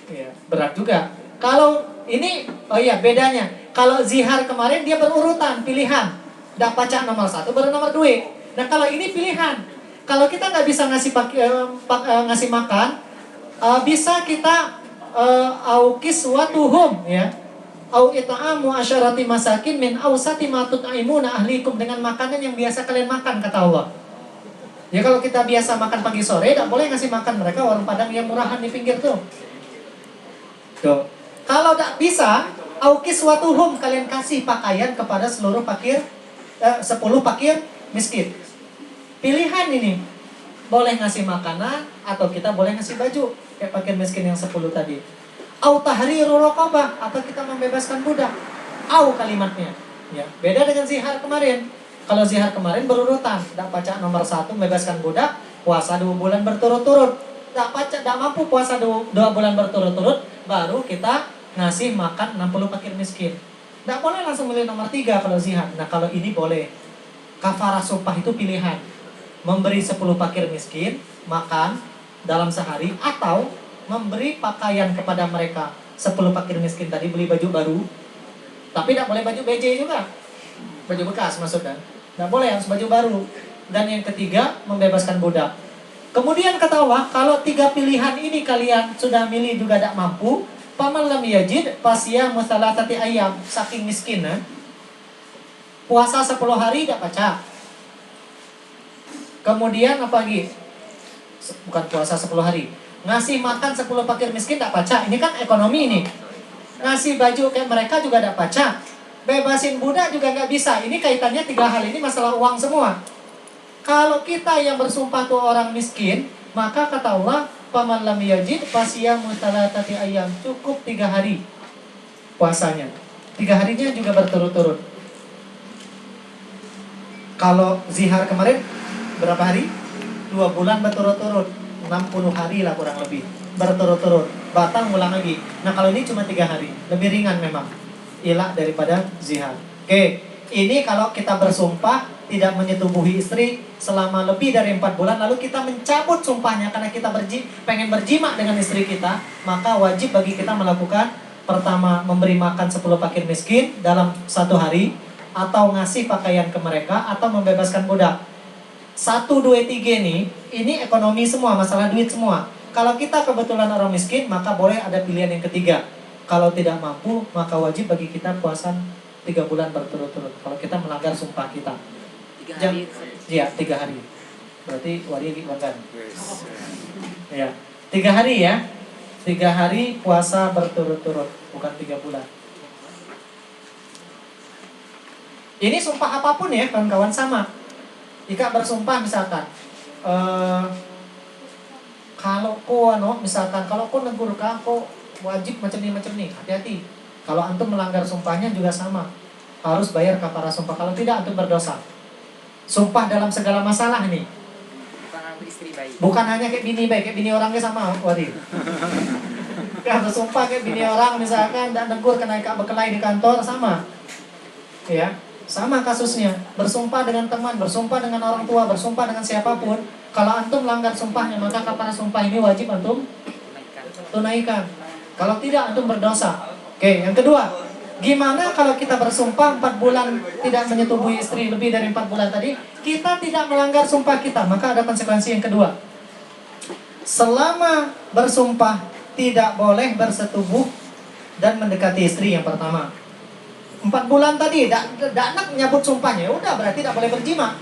Ya, berat juga. Kalau ini, bedanya. Kalau zihar kemarin dia berurutan, pilihan. Dak pacak nomor 1 baru nomor 2. Nah kalau ini pilihan. Kalau kita nggak bisa ngasih makan, bisa kita aukis watuhum, ya. Au it'amu asyarati masakin min awsati ma tut'imuna ahlikum, dengan makanan yang biasa kalian makan, kata Allah. Ya kalau kita biasa makan pagi sore, tidak boleh ngasih makan mereka warung Padang yang murahan di pinggir tuh. Tuh. Kalau tidak bisa, aukis watuhum, kalian kasih pakaian kepada seluruh 10 fakir miskin. Pilihan ini, boleh ngasih makanan atau kita boleh ngasih baju kayak fakir miskin yang 10 tadi. Au tahriru raqabah, atau kita membebaskan budak. Au kalimatnya. Ya, beda dengan zihar kemarin. Kalau zihar kemarin berurutan, tidak baca nomor 1 membebaskan budak, puasa 2 bulan berturut-turut. Tidak mampu puasa 2 bulan berturut-turut, baru kita ngasih makan 60 fakir miskin. Tidak boleh langsung milih nomor 3 kalau zihar. Nah kalau ini boleh. Kafarah sumpah itu pilihan. Memberi 10 fakir miskin makan dalam sehari, atau memberi pakaian kepada mereka. 10 fakir miskin tadi beli baju baru, tapi tidak boleh baju BJ juga, baju bekas maksudnya. Tidak boleh, harus baju baru. Dan yang ketiga, membebaskan budak. Kemudian kata Allah, kalau 3 pilihan ini kalian sudah milih juga tidak mampu, paman lam yajid fasiyam salasati ayyam, saking miskin, puasa 10 hari tidak baca. Kemudian apa lagi? Bukan puasa 10 hari. Ngasih makan 10 fakir miskin tidak baca. Ini kan ekonomi ini. Ngasih baju kayak mereka juga tidak baca. Bebasin budak juga nggak bisa. Ini kaitannya 3 hal ini masalah uang semua. Kalau kita yang bersumpah tuh orang miskin, maka kata Allah, paman lam yajid fasiyam salasati ayyam, cukup 3 hari puasanya. 3 harinya juga berturut-turut. Kalau zihar kemarin berapa hari? 2 bulan berturut-turut, 60 hari lah kurang lebih berturut-turut. Batal ulang lagi. Nah kalau ini cuma 3 hari, lebih ringan memang ilah daripada zihar. Oke, ini kalau kita bersumpah tidak menyetubuhi istri selama lebih dari 4 bulan, lalu kita mencabut sumpahnya karena kita pengen berjima dengan istri kita, maka wajib bagi kita melakukan pertama, memberi makan 10 fakir miskin dalam 1 hari, atau ngasih pakaian ke mereka, atau membebaskan budak. 1, 2, 3 ini ekonomi semua, masalah duit semua. Kalau kita kebetulan orang miskin, maka boleh ada pilihan yang ketiga. Kalau tidak mampu, maka wajib bagi kita puasa 3 bulan berturut-turut. Kalau kita melanggar sumpah kita. 3 hari. Iya, 3 hari. Berarti wari makan. Ya, 3 hari ya. 3 hari puasa berturut-turut, bukan 3 bulan. Ini sumpah apapun ya, kawan-kawan sama. Jika bersumpah misalkan, kalau misalkan kalau negur kau wajib macam ni, hati-hati. Kalau antum melanggar sumpahnya juga sama, harus bayar kafarah sumpah. Kalau tidak antum berdosa. Sumpah dalam segala masalah ini. Bukan istri baik. Bukan hanya kayak bini baik, kayak bini orangnya sama, wadi. Kan bersumpah kayak bini orang misalkan dan negur kena berkelahi di kantor sama. Ya, sama kasusnya. Bersumpah dengan teman, bersumpah dengan orang tua, bersumpah dengan siapapun. Kalau antum melanggar sumpahnya, maka kafarah sumpah ini wajib antum tunaikan. Kalau tidak antum berdosa. Oke, yang kedua, gimana kalau kita bersumpah 4 bulan tidak menyetubuhi istri lebih dari 4 bulan tadi, kita tidak melanggar sumpah kita, maka ada konsekuensi yang kedua. Selama bersumpah tidak boleh bersetubuh dan mendekati istri yang pertama. 4 bulan tadi tidak nak menyambut sumpahnya, udah berarti tidak boleh berjima.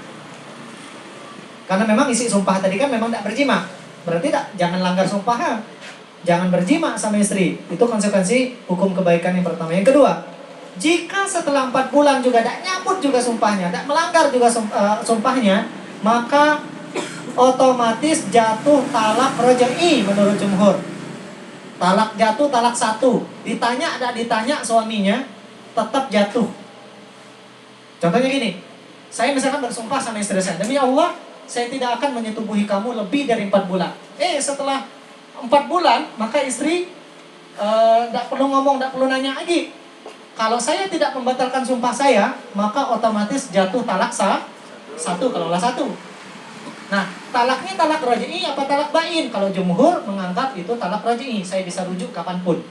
Karena memang isi sumpah tadi kan memang tidak berjima. Berarti jangan langgar sumpah, jangan berjima sama istri. Itu konsekuensi hukum kebaikan yang pertama. Yang kedua, jika setelah 4 bulan juga tidak nyambut juga sumpahnya, tidak melanggar juga sumpahnya, maka otomatis jatuh talak raj'i menurut jumhur. Talak jatuh, talak 1. Ditanya tidak ditanya suaminya, tetap jatuh. Contohnya gini, saya misalkan bersumpah sama istri saya, demi Allah saya tidak akan menyetubuhi kamu lebih dari 4 bulan. Setelah 4 bulan, maka istri tidak perlu ngomong, tidak perlu nanya lagi. Kalau saya tidak membatalkan sumpah saya, maka otomatis jatuh talak 1 kalau lah 1. Nah, talaknya talak raj'i apa talak bain? Kalau jumhur menganggap itu talak raj'i, saya bisa rujuk kapanpun.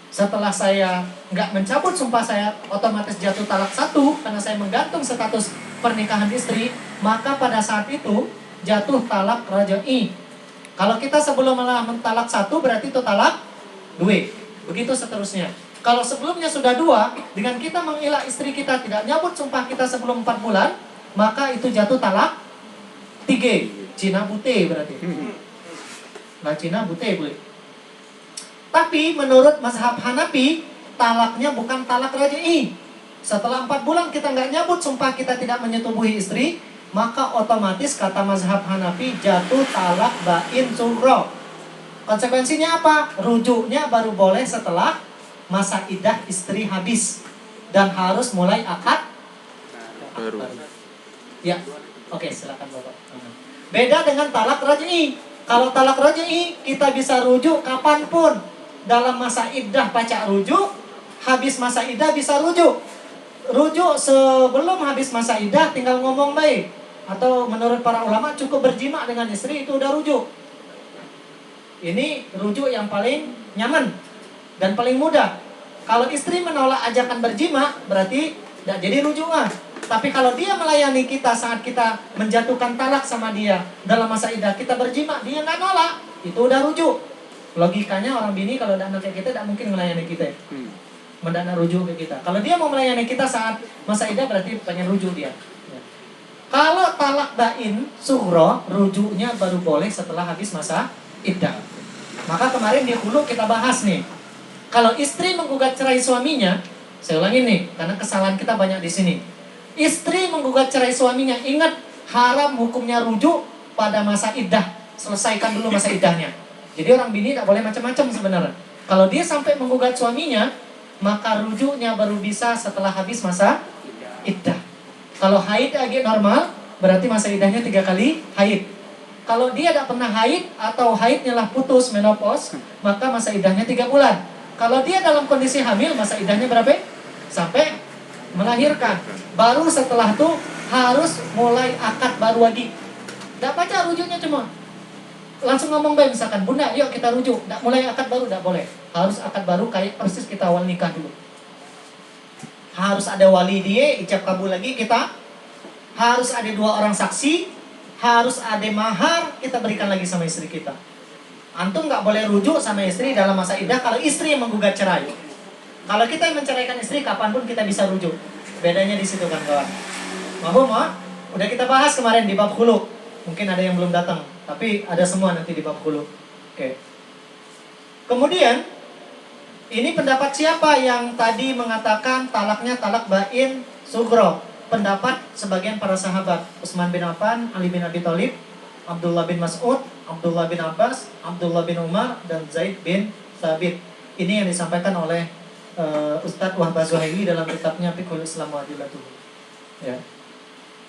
Setelah saya nggak mencabut sumpah saya, otomatis jatuh talak 1 karena saya menggantung status pernikahan istri, maka pada saat itu jatuh talak raj'i. Kalau kita sebelum talak 1 berarti itu talak 2. Begitu seterusnya. Kalau sebelumnya sudah 2, dengan kita mengilah istri kita tidak nyabut sumpah kita sebelum 4 bulan, maka itu jatuh talak 3. Cina bute berarti. Nah, Cina bute boleh. Tapi menurut mazhab Hanafi, talaknya bukan talak raj'i. Setelah 4 bulan kita nggak nyabut sumpah kita tidak menyetubuhi istri, maka otomatis kata mazhab Hanafi jatuh talak bain sughra. Konsekuensinya apa? Rujuknya baru boleh setelah masa iddah istri habis dan harus mulai akad baru. Ya, oke, silakan Bapak. Beda dengan talak raj'i. Kalau talak raj'i kita bisa rujuk kapanpun. Dalam masa iddah pacak rujuk, habis masa iddah bisa rujuk. Rujuk sebelum habis masa iddah tinggal ngomong baik. Atau menurut para ulama cukup berjima dengan istri itu udah rujuk. Ini rujuk yang paling nyaman dan paling mudah. Kalau istri menolak ajakan berjima, berarti tidak jadi rujuk lah. Tapi kalau dia melayani kita saat kita menjatuhkan talak sama dia dalam masa iddah, kita berjima, dia nggak nolak, itu udah rujuk. Logikanya orang bini kalau tidak kayak kita tidak mungkin melayani kita. Mendana rujuk ke kita. Kalau dia mau melayani kita saat masa iddah berarti pengen rujuk dia. Ya. Kalau talak bain sughra, rujuknya baru boleh setelah habis masa iddah. Maka kemarin di hulu kita bahas nih. Kalau istri menggugat cerai suaminya, saya ulangi nih, karena kesalahan kita banyak di sini. Istri menggugat cerai suaminya, ingat haram hukumnya rujuk pada masa iddah. Selesaikan dulu masa iddahnya. Jadi orang bini tak boleh macam-macam sebenarnya. Kalau dia sampai menggugat suaminya, maka rujuknya baru bisa setelah habis masa iddah. Kalau haid lagi normal, berarti masa iddahnya 3 kali haid. Kalau dia tidak pernah haid atau haidnya lah putus menopause, maka masa iddahnya 3 bulan. Kalau dia dalam kondisi hamil, masa iddahnya berapa? Sampai melahirkan. Baru setelah itu harus mulai akad baru lagi. Tidak baca rujuknya cuma langsung ngomong baik, misalkan bunda yuk kita rujuk, tidak mulai akad baru, tidak boleh. Harus akad baru kayak persis kita awal nikah dulu. Harus ada wali dia, ijab kabul lagi kita. Harus ada 2 orang saksi. Harus ada mahar kita berikan lagi sama istri kita. Antum nggak boleh rujuk sama istri dalam masa iddah kalau istri yang menggugat cerai. Kalau kita yang menceraikan istri, kapanpun kita bisa rujuk. Bedanya di situ kan kawan. Mahum, udah kita bahas kemarin di bab khulu. Mungkin ada yang belum datang, tapi ada semua nanti di bab khulu. Oke. Kemudian ini pendapat siapa yang tadi mengatakan talaknya talak bain sugro? Pendapat sebagian para sahabat, Utsman bin Affan, Ali bin Abi Thalib, Abdullah bin Mas'ud, Abdullah bin Abbas, Abdullah bin Umar, dan Zaid bin Thabit. Ini yang disampaikan oleh Ustadz Wahbah Zuhaili dalam kitabnya Fiqhul Islam wa Adillatuhu. Ya.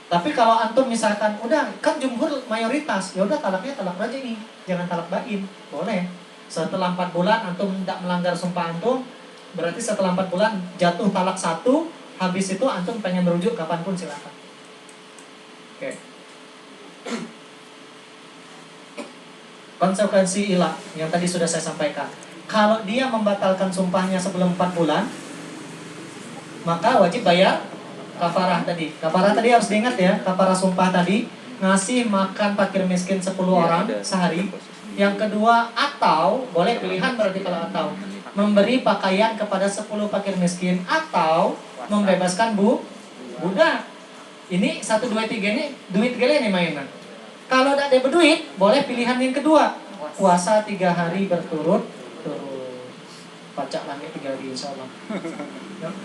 Tapi kalau antum misalkan udah kan jumhur mayoritas, ya udah talaknya talak raj'i, jangan talak bain, boleh. Setelah 4 bulan antum tidak melanggar sumpah antum, berarti setelah 4 bulan jatuh talak 1, habis itu antum pengen merujuk kapanpun silakan. Oke. Konsekuensi ilah yang tadi sudah saya sampaikan. Kalau dia membatalkan sumpahnya sebelum 4 bulan, maka wajib bayar kafarah tadi. Kafarah tadi harus diingat ya, kafarah sumpah tadi ngasih makan fakir miskin 10 orang sehari. Yang kedua, atau boleh pilihan berarti kalau atau memberi pakaian kepada 10 fakir miskin atau membebaskan budak. Ini 1 2 3 ini duit gele nih mainan. Kalau tidak ada berduit, boleh pilihan yang kedua, puasa 3 hari berturut-turut. Pacak langit 3 hari insyaallah.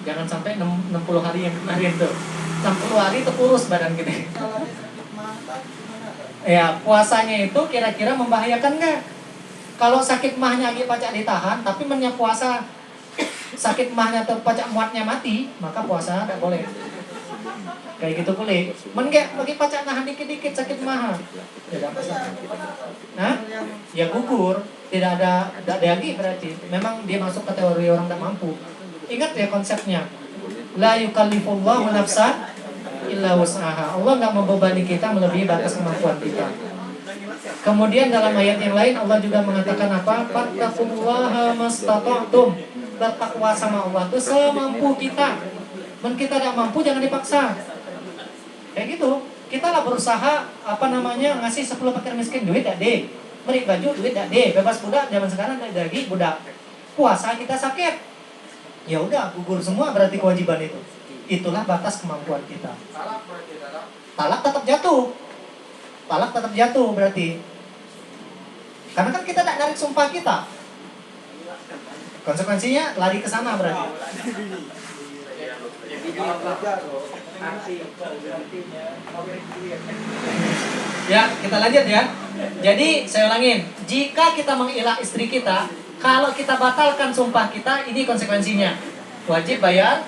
Jangan sampai 60 hari yang kemarin tuh. 60 hari itu kurus badan gede. Ya, puasanya itu kira-kira membahayakan nggak? Kalau sakit mahnya lagi pacak ditahan, tapi mennya puasa sakit mahnya atau pacak muatnya mati, maka puasa tidak boleh. Kayak gitu boleh. Menggak bagi pacak nahan dikit-dikit sakit mah. Tidak masalah. Hah? Ya gugur, tidak ada lagi berarti. Memang dia masuk kategori orang tidak mampu. Ingat ya konsepnya. La yukallifullahu nafsan illa wus'aha. Allah enggak membebani kita melebihi batas kemampuan kita. Kemudian dalam ayat yang lain Allah juga mengatakan apa? Fattaqullaha mastata'tum. Bertakwa sama Allah itu semampu kita. Men kita tidak mampu jangan dipaksa. Kayak gitu. Kita lah berusaha ngasih 10 fakir miskin duit ya deh. Beri baju duit ya deh. Bebas budak zaman sekarang ada lagi budak. Puasa kita sakit. Ya udah gugur semua berarti kewajiban itu. Itulah batas kemampuan kita. Talak tetap jatuh. Talak tetap jatuh berarti. Karena kan kita tidak narik sumpah kita. Konsekuensinya lari ke sana berarti. Ya, kita lanjut ya. Jadi saya ulangin, jika kita mengilah istri kita, kalau kita batalkan sumpah kita, ini konsekuensinya wajib bayar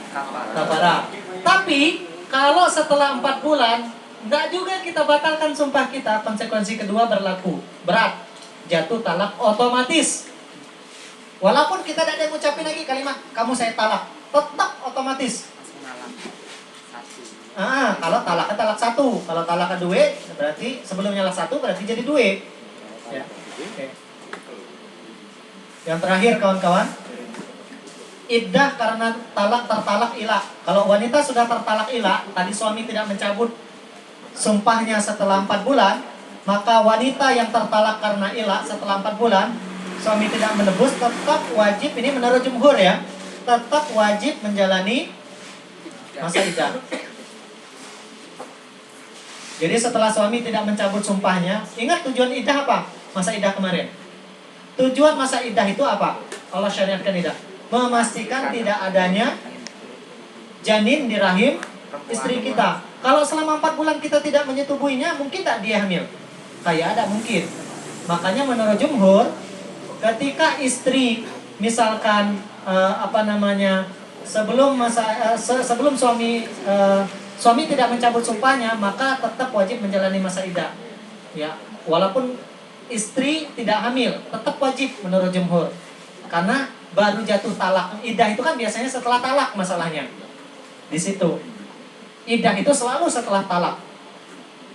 kafarah. Tapi kalau setelah 4 bulan enggak juga kita batalkan sumpah kita, konsekuensi kedua berlaku berat, jatuh talak otomatis. Walaupun kita tidak ada ngucapin lagi kalimat kamu saya talak, tetap otomatis. Kalau talaknya talak 1, kalau talak kedua berarti sebelumnya lah 1 berarti jadi 2. Ya. Okay. Yang terakhir kawan-kawan, iddah karena tertalak ilah. Kalau wanita sudah tertalak ilah, tadi suami tidak mencabut sumpahnya setelah 4 bulan, maka wanita yang tertalak karena ilah setelah 4 bulan, suami tidak menebus, tetap wajib, ini menurut jumhur ya, tetap wajib menjalani masa iddah. Jadi setelah suami tidak mencabut sumpahnya, ingat tujuan iddah apa? Masa iddah kemarin. Tujuan masa iddah itu apa? Allah syariatkan iddah. Memastikan tidak adanya janin di rahim istri kita. Kalau selama 4 bulan kita tidak menyetubuhinya, mungkin tak dia hamil? Kayak ada mungkin. Makanya menurut jumhur, ketika istri misalkan sebelum suami tidak mencabut sumpahnya, maka tetap wajib menjalani masa iddah. Ya, walaupun istri tidak hamil, tetap wajib menurut jumhur. Karena baru jatuh talak. Iddah itu kan biasanya setelah talak masalahnya. Di situ. Iddah itu selalu setelah talak.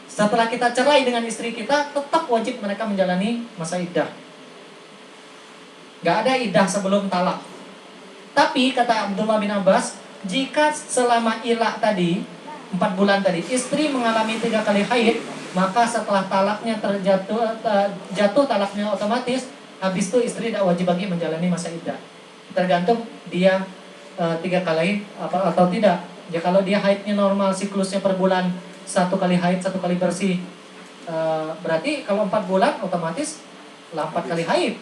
Setelah kita cerai dengan istri kita, tetap wajib mereka menjalani masa iddah. Gak ada iddah sebelum talak. Tapi kata Abdullah bin Abbas, jika selama ilah tadi 4 bulan tadi istri mengalami 3 kali haid, maka setelah talaknya jatuh talaknya otomatis, habis itu istri tidak wajib lagi menjalani masa iddah. Tergantung dia 3 kali atau tidak. Ya kalau dia haidnya normal, siklusnya per bulan 1 kali haid 1 kali bersih, berarti kalau 4 bulan otomatis 4 kali haid.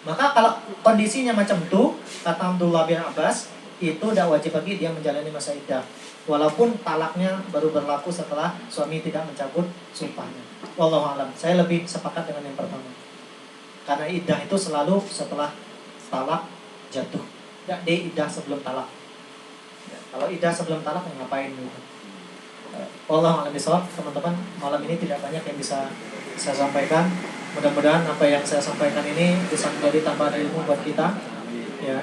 Maka kalau kondisinya macam itu, kata Abdullah bin Abbas, itu tidak wajib lagi dia menjalani masa iddah. Walaupun talaknya baru berlaku setelah suami tidak mencabut sumpahnya. Wallahu a'lam. Saya lebih sepakat dengan yang pertama. Karena iddah itu selalu setelah talak jatuh. Tidak di iddah sebelum talak. Ya, kalau iddah sebelum talak ngapain gitu. Wallahu a'lam bishawab. Teman-teman, malam ini tidak banyak yang bisa saya sampaikan. Mudah-mudahan apa yang saya sampaikan ini bisa menjadi tambahan ilmu buat kita. Ya.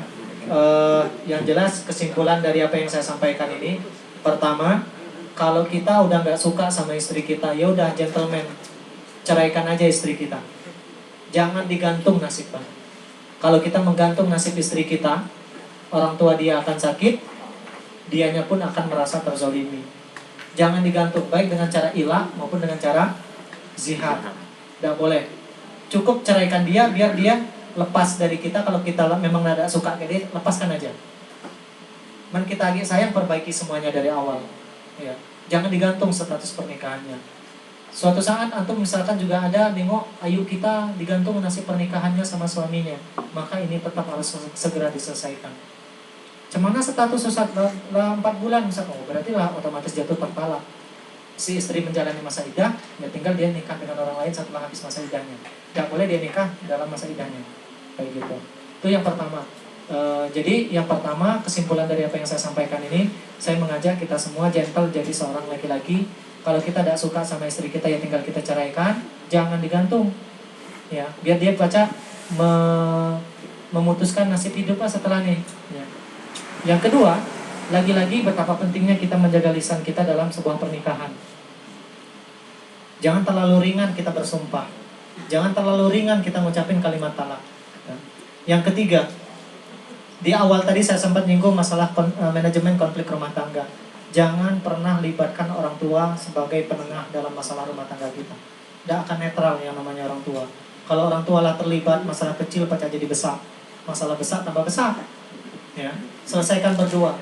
Yang jelas kesimpulan dari apa yang saya sampaikan ini, pertama, kalau kita udah nggak suka sama istri kita, ya udah gentleman, ceraikan aja istri kita. Jangan digantung nasibnya. Kalau kita menggantung nasib istri kita, orang tua dia akan sakit, dianya pun akan merasa terzolimi. Jangan digantung, baik dengan cara ilah maupun dengan cara zihar. Tidak boleh. Cukup ceraikan dia, biar dia lepas dari kita. Kalau kita memang tidak suka ke dia, lepaskan aja. Man kita lagi sayang, perbaiki semuanya dari awal. Ya. Jangan digantung status pernikahannya. Suatu saat antum misalkan juga ada nengok ayu kita digantung nasib pernikahannya sama suaminya, maka ini tetap harus segera diselesaikan. Cemana status setelah 4 bulan misalkan, berarti lah otomatis jatuh tertalak. Si istri menjalani masa iddah, ya tinggal dia nikah dengan orang lain setelah habis masa iddahnya. Tidak boleh dia nikah dalam masa iddahnya. Kayak gitu. Itu yang pertama. Jadi yang pertama, kesimpulan dari apa yang saya sampaikan ini, saya mengajak kita semua gentle jadi seorang laki-laki. Kalau kita tidak suka sama istri kita, ya tinggal kita ceraikan, jangan digantung. Ya, biar dia memutuskan nasib hidupnya setelah ini. Ya. Yang kedua, lagi-lagi betapa pentingnya kita menjaga lisan kita dalam sebuah pernikahan. Jangan terlalu ringan kita bersumpah. Jangan terlalu ringan kita ngucapin kalimat talak. Ya. Yang ketiga, di awal tadi saya sempat nyinggung masalah manajemen konflik rumah tangga. Jangan pernah libatkan orang tua sebagai penengah dalam masalah rumah tangga kita. Tidak akan netral yang namanya orang tua. Kalau orang tua lah terlibat, masalah kecil pecah jadi besar. Masalah besar tambah besar. Ya, selesaikan berdua.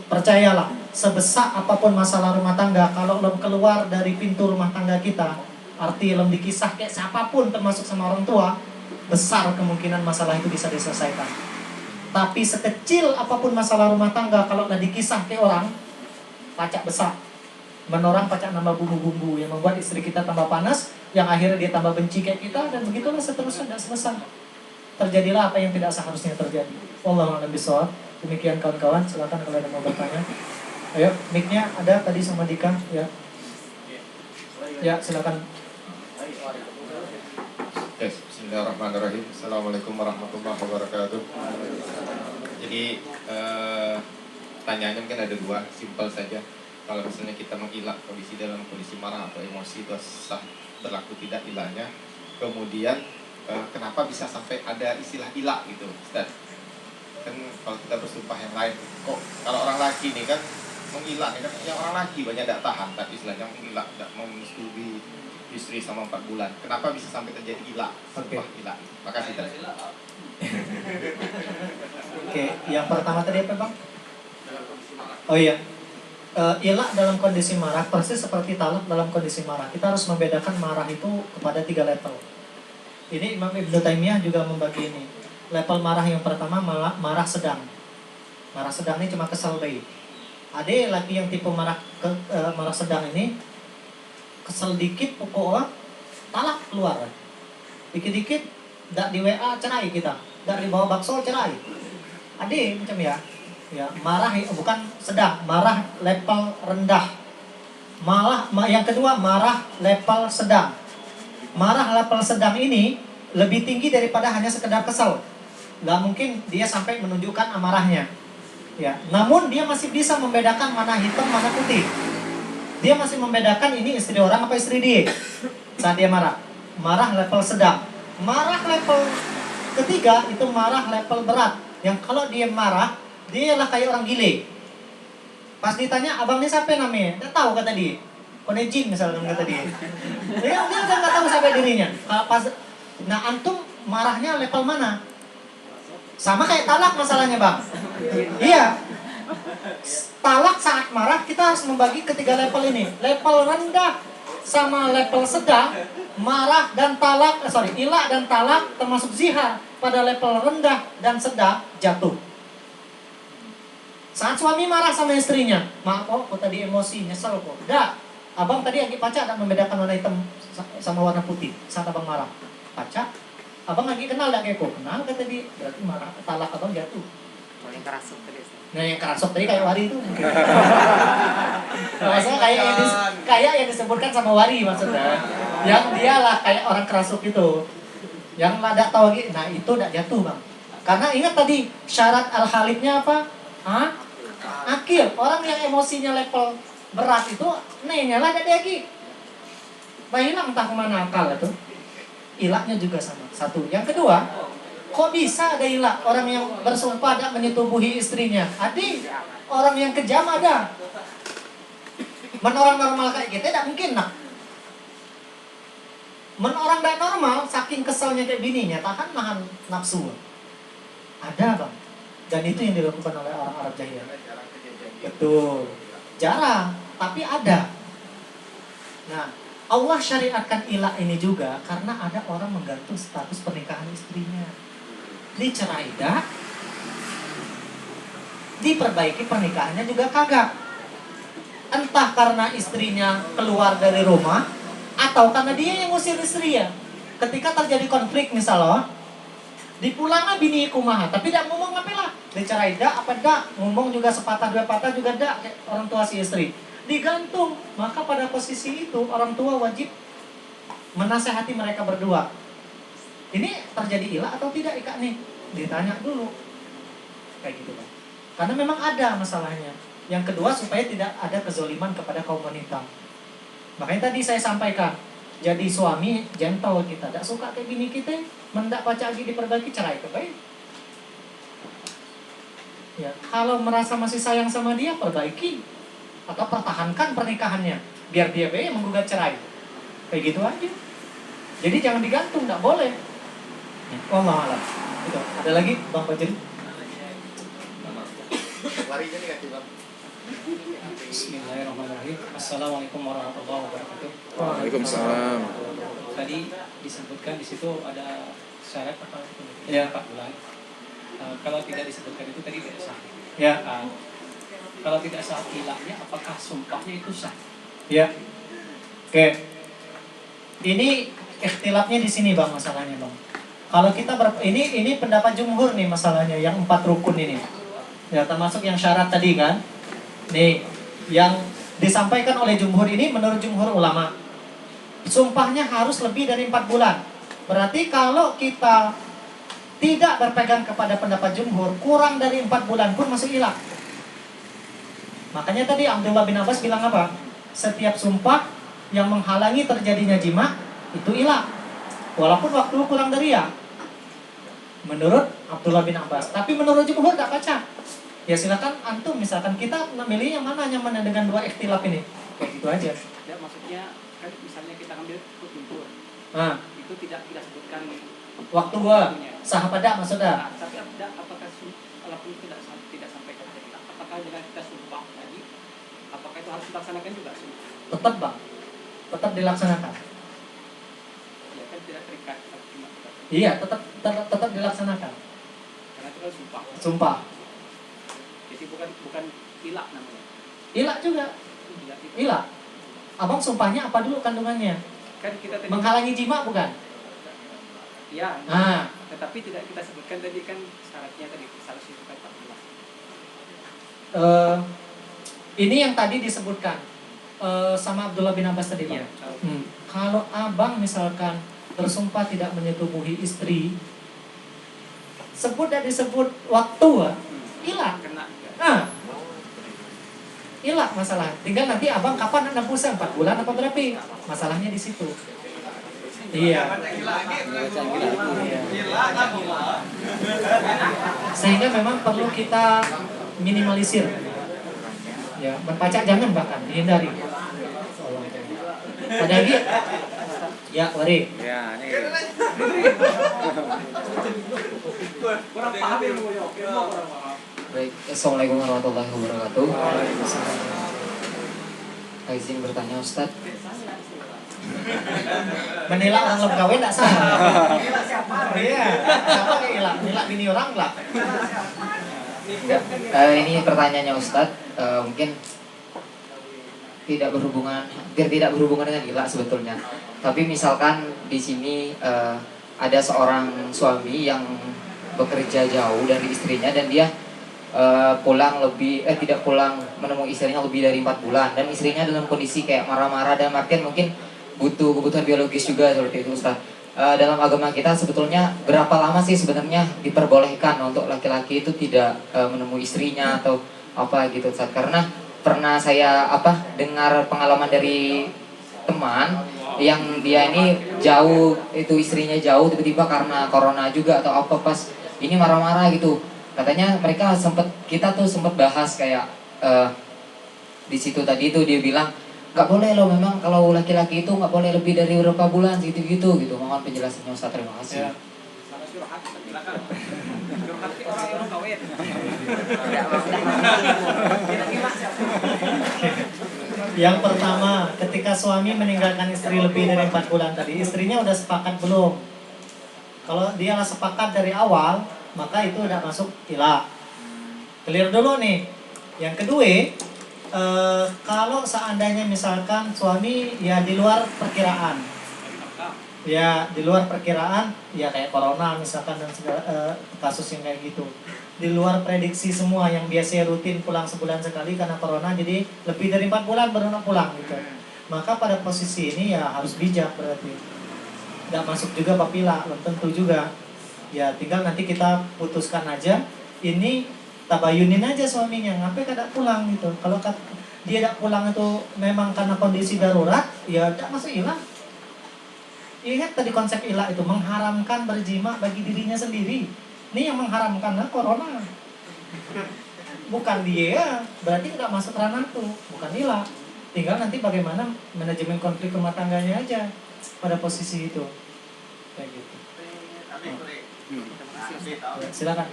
Percayalah, sebesar apapun masalah rumah tangga, kalau belum keluar dari pintu rumah tangga kita, arti belum dikisah kayak siapapun termasuk sama orang tua, besar kemungkinan masalah itu bisa diselesaikan. Tapi sekecil apapun masalah rumah tangga, kalau udah dikisah ke orang, pacak besar. Menorang pacak nambah bumbu-bumbu yang membuat istri kita tambah panas, yang akhirnya dia tambah benci kayak kita, dan begitulah seterusnya, tidak selesai. Terjadilah apa yang tidak seharusnya terjadi. Wallahu a'lam bishawab. Demikian kawan-kawan, silakan kalau ada mau bertanya. Ayo, mic-nya ada tadi sama Dika, ya. Ya, silakan. Yes, bismillahirrahmanirrahim. Assalamualaikum warahmatullahi wabarakatuh. Jadi pertanyaannya mungkin ada 2, simpel saja. Kalau misalnya kita mengilah kondisi dalam kondisi marah atau emosi, itu sah berlaku tidak ilahnya. Kemudian kenapa bisa sampai ada istilah ilah gitu, Ustaz? Kan kalau kita bersumpah yang lain, kok kalau orang laki nih kan mengilah, kan yang orang laki banyak tidak tahan, tapi istilahnya mengilah, tidak mau menyetujui istri sama 4 bulan. Kenapa bisa sampai terjadi ilah? Sumpah ilah. Makasih. Oke, yang pertama tadi apa Bang? Oh iya, ilah dalam kondisi marah persis seperti talak dalam kondisi marah. Kita harus membedakan marah itu kepada 3 level. Ini Imam Ibnu Taimiyah juga membagi ini. Level marah yang pertama marah sedang. Marah sedang ini cuma kesel baik. Ada laki yang tipe marah sedang ini, kesel dikit pokoknya talak keluar. Dikit-dikit tidak di WA cerai kita. dari bawah bakso cerai. Ade macam ya. Ya, marah bukan sedang, marah level rendah. Yang kedua marah level sedang. Marah level sedang ini lebih tinggi daripada hanya sekedar kesal. Gak mungkin dia sampai menunjukkan amarahnya. Ya, namun dia masih bisa membedakan mana hitam mana putih. Dia masih membedakan ini istri orang apa istri dia saat dia marah. Marah level sedang. Marah level ketiga itu marah level berat. Yang kalau dia marah, dia lah kayak orang gile. Pas ditanya, abang ini siapa namanya? Dia tahu kata dia. Konejin misalnya kata dia. Dia udah nggak tahu siapa dirinya. Nah antum marahnya level mana? Sama kayak talak masalahnya bang. Iya. Talak saat marah kita harus membagi ketiga level ini. Level rendah sama level sedang, marah dan talak, ilah dan talak termasuk zihar pada level rendah dan sedang jatuh. Saat suami marah sama istrinya, maaf kok tadi emosi, nyesel kok. Dah, abang tadi lagi pacak tak membedakan warna hitam sama warna putih saat abang marah. Pacak, abang lagi kenal tak kayak kok? Kenal kata dia, berarti marah, talak abang jatuh. Paling kerasuk tadi. Nah yang kerasok tadi kayak Wari itu mungkin. Maksudnya kayak yang disebutkan sama Wari maksudnya. Yang dialah kayak orang kerasuk itu. Yang tidak tahu lagi, nah itu tidak jatuh bang. Karena ingat tadi syarat al-halibnya apa? Akil. Orang yang emosinya level berat itu nyala ada lagi. Hilang entah kemana akal itu. Ilaknya juga sama. Satu. Yang kedua, kok bisa ada ilah orang yang bersumpah tidak menyetubuhi istrinya? Adi, orang yang kejam ada. Orang normal kayak kita tidak mungkin nak. Orang tidak normal, saking keselnya kayak bininya, tahan nahan nafsu. Ada bang. Dan itu yang dilakukan oleh orang Arab jahiliyah. Betul. Jarang, tapi ada. Nah, Allah syariatkan ilah ini juga karena ada orang menggantung status pernikahan istrinya. Dicerai dah, diperbaiki pernikahannya juga kagak. Entah karena istrinya keluar dari rumah atau karena dia yang ngusir istri ya. Ketika terjadi konflik misalnya, dipulangnya bini kumaha, tapi tidak ngomong apa lah. Dicerai dah apa dah, ngomong juga sepatah dua patah juga dah orang tua si istri. Digantung, maka pada posisi itu orang tua wajib menasehati mereka berdua. Ini terjadi ilah atau tidak Ika nih? Ditanya dulu. Kayak gitu kan. Karena memang ada masalahnya. Yang kedua supaya tidak ada kezoliman kepada kaum wanita. Makanya tadi saya sampaikan, jadi suami gentle kita, tidak suka kayak gini kita, mendak baca lagi diperbaiki, cerai kebaik. Ya, kalau merasa masih sayang sama dia, perbaiki atau pertahankan pernikahannya, biar dia yang menggugat cerai. Kayak gitu aja. Jadi jangan digantung, tidak boleh. Oh malah. Itu. Ada lagi Bang Fajri? Bismillahirrahmanirrahim. Assalamualaikum warahmatullahi wabarakatuh. Waalaikumsalam. Tadi disebutkan di situ ada syarat apa? Ya. 4 bulan. Kalau tidak disebutkan itu tadi tidak sah. Ya. Kalau tidak sah ilahnya, apakah sumpahnya itu sah? Ya. Oke. Ini ikhtilafnya di sini Bang masalahnya Bang. Kalau kita ini pendapat jumhur nih masalahnya yang 4 rukun ini. Ya termasuk yang syarat tadi kan. Nih, yang disampaikan oleh jumhur ini menurut jumhur ulama. Sumpahnya harus lebih dari 4 bulan. Berarti kalau kita tidak berpegang kepada pendapat jumhur, kurang dari 4 bulan pun masuk ilah. Makanya tadi Abdullah bin Abbas bilang apa? Setiap sumpah yang menghalangi terjadinya jima itu ilah. Walaupun waktu kurang dari ya. Menurut Abdullah bin Abbas. Tapi menurut jumhur tak baca. Ya silakan antum misalkan kita milih yang mana nyaman dengan dua ikhtilaf ini. Kayak gitu aja. Ya, maksudnya kan misalnya kita ambil kumpul. Nah, Itu tidak sebutkan waktu gua sah apa dak maksudnya? Tapi tidak apakah walaupun tidak sampai ke ilah, apakah dengan kita sumpah tadi, apakah itu harus dilaksanakan juga? Tetap Bang. Tetap dilaksanakan. Ya kan tidak terikat cuma Iya, tetap dilaksanakan. karena itu kan sumpah. Sumpah. Jadi bukan ilah namanya. Ilah juga. Ilah. Abang sumpahnya apa dulu kandungannya? Kan kita tadi Menghalangi jima bukan? Ya, Nah, tetapi tidak kita sebutkan tadi kan syaratnya tadi 114. ini yang tadi disebutkan sama Abdullah bin Abbas tadi, Pak. Iya. Kalau abang misalkan bersumpah tidak menyetubuhi istri, sebut dan disebut waktu, hilang. Kena. Nah, hilang masalah. Tinggal nanti abang kapan nebusnya, 4 bulan apa berapa? Masalahnya di situ. Iya. Sehingga memang perlu kita minimalisir. Ya, berpacak jangan bahkan dihindari. Ada lagi? Ya, Wari. Ya, ini Kurang paham ya, Bu. Baik, Assalamualaikum warahmatullahi wabarakatuh. Izin bertanya Ustadz. Menilai orang lem gawe enggak salah. Iya, siapa yang hilang? Nilai bini orang lah. Ini pertanyaannya Ustadz, mungkin tidak berhubungan, hampir tidak berhubungan dengan gila sebetulnya. Tapi misalkan di sini ada seorang suami yang bekerja jauh dari istrinya dan dia tidak pulang menemui istrinya lebih dari 4 bulan dan istrinya dalam kondisi kayak marah-marah dan artian mungkin butuh kebutuhan biologis juga seperti itu Ustaz. Dalam agama kita sebetulnya berapa lama sih sebenarnya diperbolehkan untuk laki-laki itu tidak menemui istrinya atau apa gitu Ustaz? Karena pernah saya dengar pengalaman dari teman yang dia ini jauh, itu istrinya jauh tiba-tiba karena corona juga atau apa pas ini marah-marah gitu. Katanya kita tuh sempat bahas kayak di situ tadi tuh dia bilang nggak boleh loh, memang kalau laki-laki itu nggak boleh lebih dari beberapa bulan gitu-gitu gitu. Mohon penjelasannya Ustaz, terima kasih. Ya. Sama curhat, silakan. Curhat ke orang kawin. Yang pertama, ketika suami meninggalkan istri lebih dari 4 bulan tadi, istrinya udah sepakat belum? Kalau dia nggak sepakat dari awal, maka itu udah masuk ilah. Clear dulu nih. Yang kedua, kalau seandainya misalkan suami ya di luar perkiraan, ya di luar perkiraan, ya kayak corona misalkan dan segala kasus yang kayak gitu, di luar prediksi semua yang biasanya rutin pulang sebulan sekali karena corona, jadi lebih dari 4 bulan baru pulang gitu. Maka pada posisi ini ya harus bijak berarti. Nggak masuk juga papila, belum tentu juga. Ya tinggal nanti kita putuskan aja. Ini tabayunin aja suaminya, ngapain kada pulang gitu. Kalau dia tidak pulang itu memang karena kondisi darurat, ya tidak masuk ilah. Ingat tadi konsep ilah itu mengharamkan berjima bagi dirinya sendiri. Ini yang mengharamkanlah corona. Bukan dia, berarti tidak masuk ranah itu, bukan ilah. Tinggal nanti bagaimana manajemen konflik rumah tangganya aja pada posisi itu. Kayak gitu. Ya, silakan.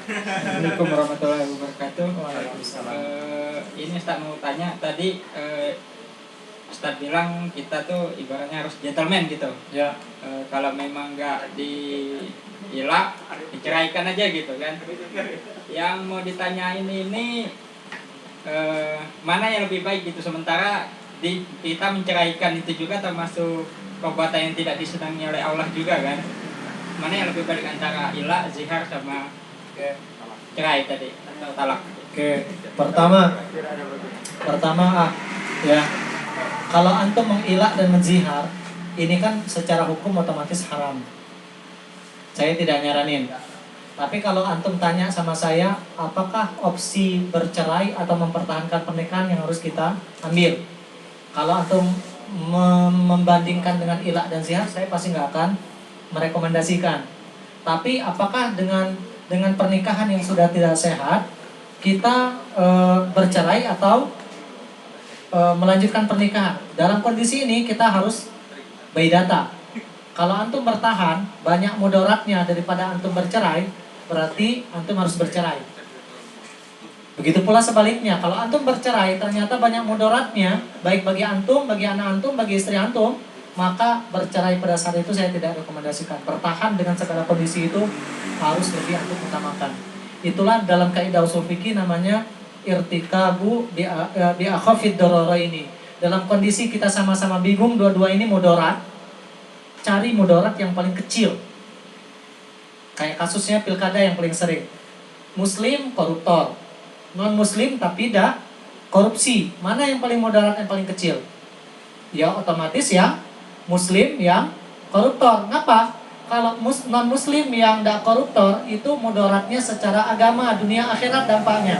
Assalamualaikum warahmatullahi wabarakatuh. Ini Ustaz mau tanya tadi, Ustaz bilang kita tuh ibaratnya harus gentleman gitu. Ya. Kalau memang nggak diilak, diceraikan aja gitu kan. Yang mau ditanyain ini mana yang lebih baik gitu, sementara kita menceraikan itu juga termasuk perbuatan yang tidak disenangi oleh Allah juga kan. Mana yang lebih baik antara ilah, zihar sama cerai tadi atau talak? Oke, pertama ya, kalau antum mengilak dan menzihar, ini kan secara hukum otomatis haram. Saya tidak nyaranin. Tapi kalau antum tanya sama saya, apakah opsi bercerai atau mempertahankan pernikahan yang harus kita ambil? Kalau antum membandingkan dengan ilak dan zihar, saya pasti nggak akan merekomendasikan. Tapi apakah dengan pernikahan yang sudah tidak sehat, kita bercerai atau melanjutkan pernikahan? Dalam kondisi ini kita harus baidata. Kalau antum bertahan, banyak mudaratnya daripada antum bercerai, berarti antum harus bercerai. Begitu pula sebaliknya, kalau antum bercerai ternyata banyak mudaratnya, baik bagi antum, bagi anak antum, bagi istri antum, maka bercerai pada saat itu saya tidak rekomendasikan. Bertahan dengan segala kondisi itu harus lebih antum utamakan. Itulah dalam kaidah usul fikih namanya irtikabu bi akhafid dararaini, dalam kondisi kita sama-sama bingung, dua-dua ini mudarat, cari mudarat yang paling kecil. Kayak kasusnya pilkada yang paling sering. Muslim koruptor, non muslim tapi tidak korupsi. Mana yang paling mudarat, yang paling kecil? Ya otomatis yang muslim yang koruptor. Ngapa? Kalau non muslim yang tidak koruptor itu mudaratnya secara agama, dunia akhirat dampaknya.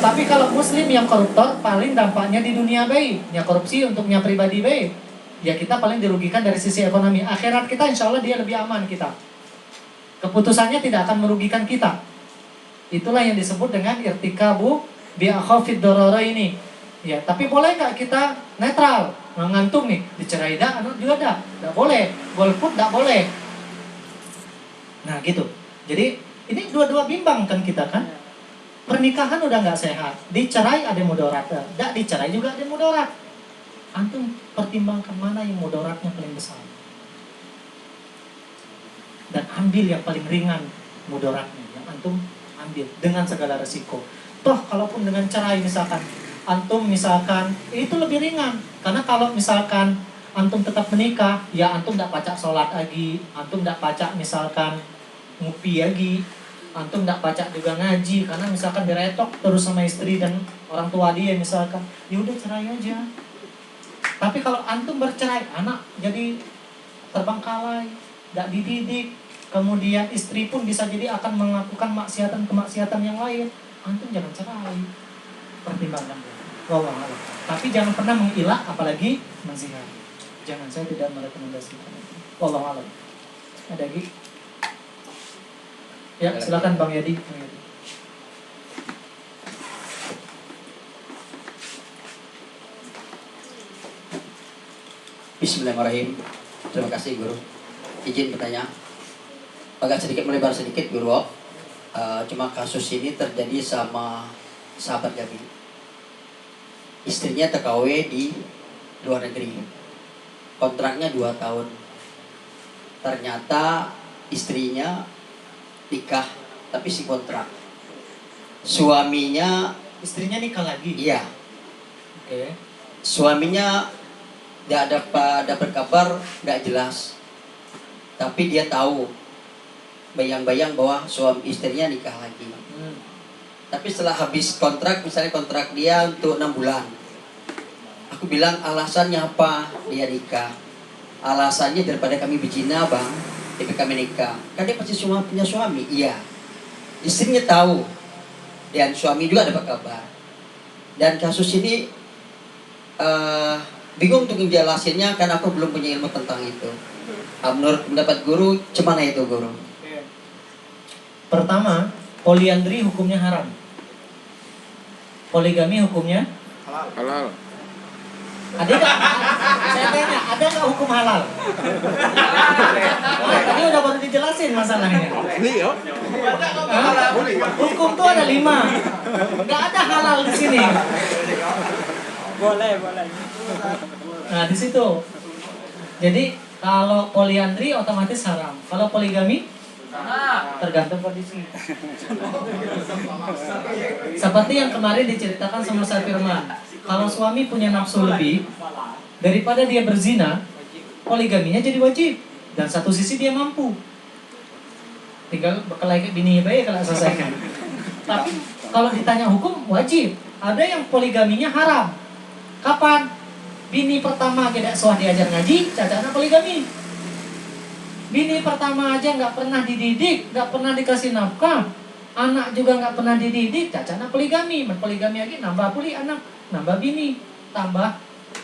Tapi kalau muslim yang koruptor paling dampaknya di dunia baik. Ya korupsi untuknya pribadi baik. Ya kita paling dirugikan dari sisi ekonomi. Akhirat kita insya Allah dia lebih aman kita. Keputusannya tidak akan merugikan kita. Itulah yang disebut dengan irtikabu bi'akhafid dororo ini. Ya, tapi boleh nggak kita netral, ngantung nih, dicerai dah, anu juga dah, nggak boleh, golput nggak boleh. Nah gitu. Jadi ini dua-dua bimbang kan kita kan. Pernikahan udah nggak sehat, dicerai ada mudarat, nggak dicerai juga ada mudarat. Antum pertimbangkan mana yang mudaratnya paling besar dan ambil yang paling ringan mudaratnya, yang antum ambil dengan segala resiko. Toh kalaupun dengan cerai misalkan antum misalkan itu lebih ringan, karena kalau misalkan antum tetap menikah, ya antum tidak pacak sholat lagi, antum tidak pacak misalkan ngupi lagi, antum tidak pacak juga ngaji, karena misalkan diretok terus sama istri dan orang tua dia misalkan, ya udah cerai aja. Tapi kalau antum bercerai, anak jadi terbengkalai, tidak dididik, kemudian istri pun bisa jadi akan melakukan kemaksiatan yang lain, antum jangan cerai. Pertimbangkan dulu. Wallahu a'lam. Tapi jangan pernah mengilah apalagi menzina. Jangan, saya tidak merekomendasikan itu. Wallahu a'lam. Ada lagi? Ya, silakan Bang Yadi. Bismillahirrahmanirrahim. Terima kasih Guru. Izin bertanya. Agak sedikit melebar sedikit Guru. Cuma kasus ini terjadi sama sahabat kami. Istrinya TKW di luar negeri. Kontraknya 2 tahun. Ternyata istrinya nikah tapi si kontrak. Suaminya, Istrinya nikah lagi? iya. Oke. Suaminya tidak dapat kabar, nggak jelas. Tapi dia tahu, bayang-bayang bahwa suami istrinya nikah lagi. Tapi setelah habis kontrak, misalnya kontrak dia untuk 6 bulan. Aku bilang alasannya apa dia nikah? Alasannya daripada kami berzina bang, tapi kami nikah. Kan dia pasti punya suami, iya. Istrinya tahu, dan suami juga dapat kabar. Dan kasus ini bingung untuk menjelasinnya karena aku belum punya ilmu tentang itu. Menurut pendapat Guru, cemana itu Guru? Pertama, poliandri hukumnya haram. Poligami hukumnya Halal. ada nggak? Saya tanya, ada nggak hukum halal? Tadi udah baru dijelasin masalahnya. Hah? Hukum tuh ada 5. Nggak ada halal di sini. Boleh. Nah di situ. Jadi kalau poliandri otomatis haram. Kalau poligami tergantung kondisi. Seperti yang kemarin diceritakan sama Ustaz Firman, kalau suami punya nafsu lebih daripada dia berzina, poligaminya jadi wajib. Dan satu sisi dia mampu, tinggal berkelahi bini baik kalau selesaikan. Tapi kalau ditanya hukum wajib. Ada yang poligaminya haram. Kapan? Bini pertama tidak suah diajar ngaji, cacana poligami. Bini pertama aja nggak pernah dididik, nggak pernah dikasih nafkah, anak juga nggak pernah dididik, cacana poligami. Poligami lagi nambah puli anak, nambah bini, tambah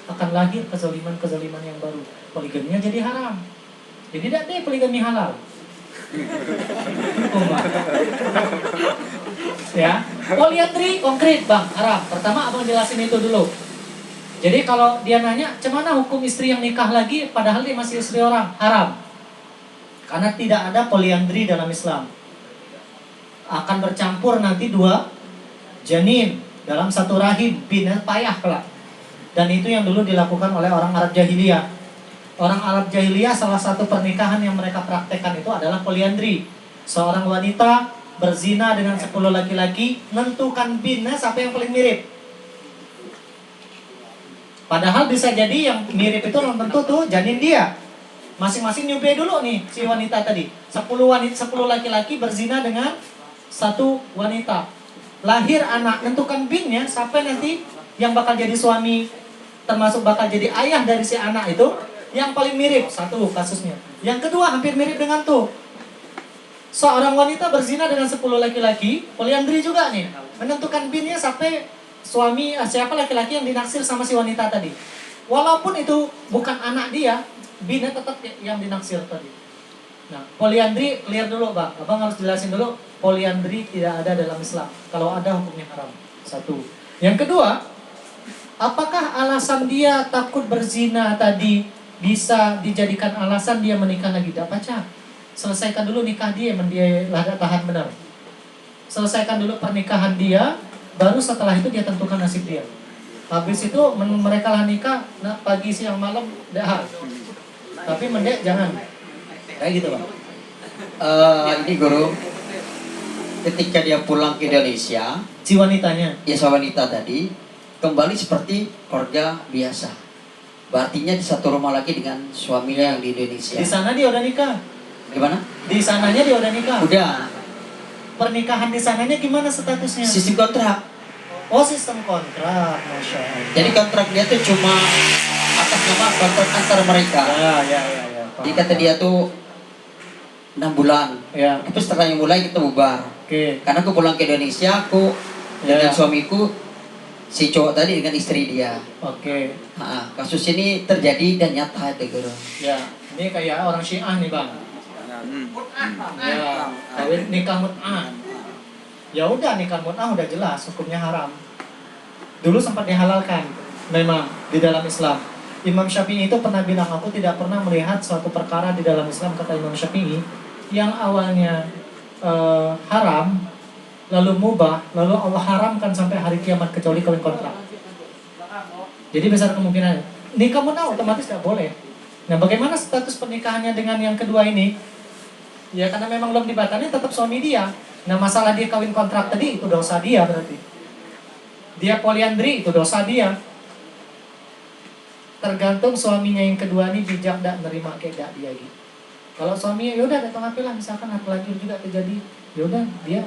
akan lahir kezaliman yang baru. Poligaminya jadi haram. Jadi tidak deh poligami halal. Ya, poliandri konkret bang haram. Pertama abang jelasin itu dulu. Jadi kalau dia nanya, cemana hukum istri yang nikah lagi padahal dia masih istri orang? Haram. Karena tidak ada poliandri dalam Islam. Akan bercampur nanti 2 janin dalam satu rahim, bina payah kelak. Dan itu yang dulu dilakukan oleh orang Arab Jahiliyah. Orang Arab Jahiliyah salah satu pernikahan yang mereka praktekkan itu adalah poliandri. Seorang wanita berzina dengan 10 laki-laki, menentukan bina siapa yang paling mirip. Padahal bisa jadi yang mirip itu belum tentu tuh janin dia. Masing-masing nyupe dulu nih si wanita tadi. 10 laki-laki berzina dengan satu wanita. Lahir anak, tentukan binnya sampai nanti yang bakal jadi suami, termasuk bakal jadi ayah dari si anak itu, yang paling mirip satu kasusnya. Yang kedua hampir mirip dengan tuh. Seorang wanita berzina dengan 10 laki-laki, poliandri juga nih. Menentukan binnya sampai suami siapa laki-laki yang dinaksir sama si wanita tadi. Walaupun itu bukan anak dia, binnya tetap yang dinaksir tadi. Nah, poliandri clear dulu, Bang. Abang harus jelasin dulu, poliandri tidak ada dalam Islam. Kalau ada hukumnya haram. Satu. Yang kedua, apakah alasan dia takut berzina tadi bisa dijadikan alasan dia menikah lagi? Tidak baca. Selesaikan dulu nikah dia, dia tahan benar. Selesaikan dulu pernikahan dia, baru setelah itu dia tentukan nasib dia. Habis itu mereka lah nikah, nah, pagi siang malam dah. Tapi mendek jangan. Kayak gitu Bang. Ini guru, ketika dia pulang ke Indonesia, Si wanitanya. ya wanita tadi kembali seperti keluarga biasa. Artinya di satu rumah lagi dengan suaminya yang di Indonesia. Di sana dia udah nikah. Gimana? Di sananya dia udah nikah. Udah. Pernikahan di sananya gimana statusnya? Sistem kontrak. Oh, sistem kontrak, Masya Allah. Jadi kontrak dia tuh cuma atas nama kontrak antar mereka. Ya. Jadi kata dia tuh 6 bulan. Ya, Itu setelah yang mulai kita bubar. oke. Karena aku pulang ke Indonesia, aku dengan Ya. suamiku, si cowok tadi dengan istri dia. Oke. Kasus ini terjadi dan nyata deh guru. Ya, ini kayak orang Syiah nih, Bang. Ya, kawin nikah mut'ah. Ya udah, nikah mut'ah udah jelas hukumnya haram. Dulu sempat dihalalkan memang di dalam Islam. Imam Syafi'i itu pernah bilang, aku tidak pernah melihat suatu perkara di dalam Islam, kata Imam Syafi'i, yang awalnya haram, lalu mubah, lalu Allah haramkan sampai hari kiamat kecuali kawin kontrak. Jadi besar kemungkinan nikah mut'ah otomatis tidak boleh. Nah, bagaimana status pernikahannya dengan yang kedua ini? Ya karena memang belum dibatalin, tetap suami dia. Nah, masalah dia kawin kontrak tadi itu dosa dia berarti. Dia poliandri itu dosa dia. Tergantung suaminya yang kedua ini bijak dan nerima kayak gak dia gitu. Kalau suaminya yaudah datang apilah, misalkan apalagi juga terjadi, yaudah dia.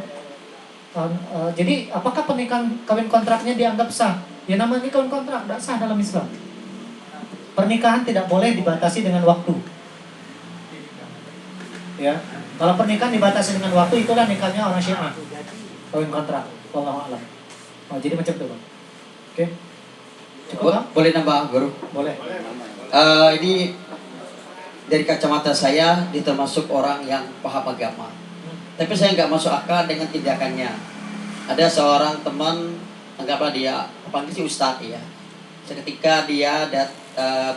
Jadi apakah pernikahan kawin kontraknya dianggap sah? Ya namanya kawin kontrak tidak sah dalam Islam. Pernikahan tidak boleh dibatasi dengan waktu. Ya, kalau pernikahan dibatasi dengan waktu, itulah nikahnya orang Syiah. Kawin kontrak. Wallahu a'lam. Oh, jadi macam itu, Bang. Oke. Cukup, Bang? Boleh nambah guru? Boleh. Ini dari kacamata saya, dia termasuk orang yang paham agama. Tapi saya nggak masuk akal dengan tindakannya. Ada seorang teman, anggaplah dia, panggil si Ustadz ya. Seketika dia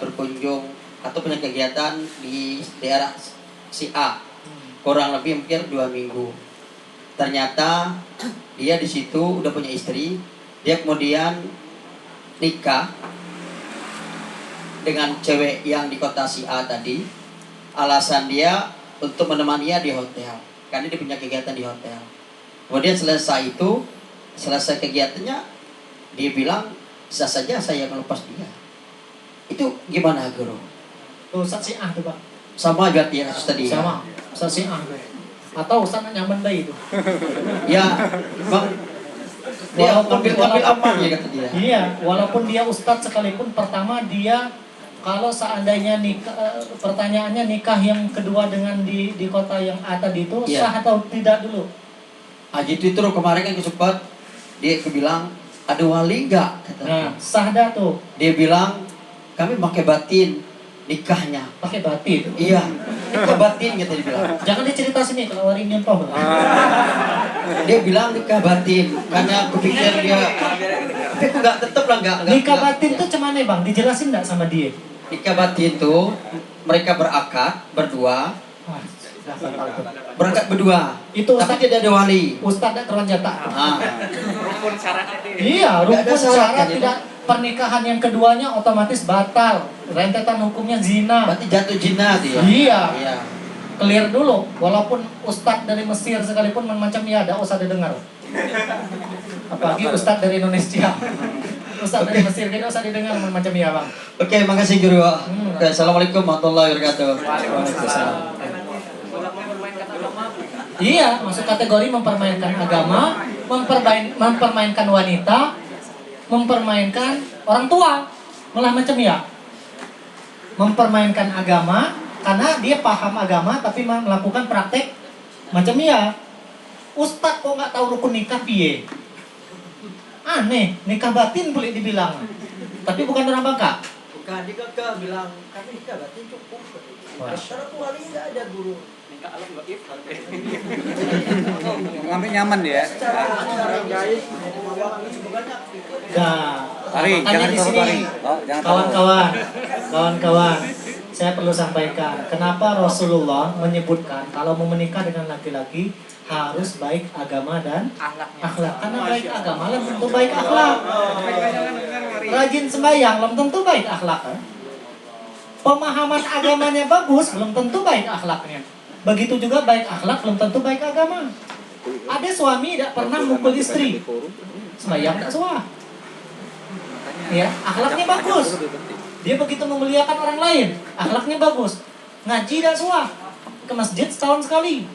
berkunjung atau punya kegiatan di daerah si A, kurang lebih mungkin 2 minggu. Ternyata dia di situ udah punya istri, dia kemudian nikah dengan cewek yang di kota si A tadi. Alasan dia untuk menemaninya di hotel, karena dia punya kegiatan di hotel. Kemudian selesai kegiatannya, dia bilang, bisa saja saya melepas dia. Itu gimana guru? Tuh Ustaz Syiah tuh, Pak. Sama berarti ya kasus tadi. Sama. Ustaz Syiah tuh. Atau Ustaz nyaman bayi itu. Ya, bang. Dia ngambil aman ya kata dia. Iya, walaupun dia ustadz sekalipun, pertama dia kalau seandainya nikah, pertanyaannya nikah yang kedua dengan di kota yang A tadi itu sah atau tidak dulu? Haji itu kemarin kan sempat dia bilang ada wali nggak? Nah, sah dah tuh. Dia bilang kami pakai batin nikahnya. Pakai batin. Iya, nikah batin gitu dia bilang. Jangan dicerita sini kalau orang nyontoh. Dia bilang nikah batin karena aku pikir dia, tapi aku nggak tetep lah nggak. Nikah batin tuh cuman nih, Bang, dijelasin nggak sama dia? Nikah batin tuh mereka berakad berdua. Berangkat berdua. Itu tapi tidak ada wali. Ustadz terlanjata. Rukun syaratnya itu. Iya, Nggak ada rukun syarat, syarat gitu. tidak, pernikahan yang keduanya otomatis batal. Rentetan hukumnya zina. Berarti jatuh zina dia. Iya. Iya. Clear dulu, walaupun ustadz dari Mesir sekalipun macam ya ada usah didengar. Apalagi ustadz dari Indonesia. Ustaz dari Mesir, kita usah didengar macam ya bang. Oke, makasih guru. Oke, Assalamualaikum warahmatullahi wabarakatuh. Waalaikumsalam. Iya, masuk kategori mempermainkan agama, mempermainkan wanita, mempermainkan orang tua, malah macam ya. Mempermainkan agama karena dia paham agama tapi melakukan praktek macam ya. Ustadz kok nggak tahu rukun nikah piye? Aneh, nikah batin boleh dibilang. Tapi bukan orang Bangka. Bukan, dia kakak bilang kami nikah batin cukup. Secara wali nggak ada guru. Nikah alam gaib. Ngambil nyaman dia. Nah, Ari, makanya jangan di taruh sini Ari. Oh, jangan taruh. kawan-kawan, saya perlu sampaikan kenapa Rasulullah menyebutkan kalau mau menikah dengan laki-laki harus baik agama dan akhlak. Karena baik agama belum tentu baik akhlak. Rajin sembahyang belum tentu baik akhlak. Kan? Pemahaman agamanya bagus belum tentu baik akhlaknya. Begitu juga baik akhlak belum tentu baik agama. Ada suami tidak pernah mukul istri, sembahyang tak suah. Ya, akhlaknya bagus. Dia begitu memuliakan orang lain, akhlaknya bagus. Ngaji tak suah, ke masjid setahun sekali.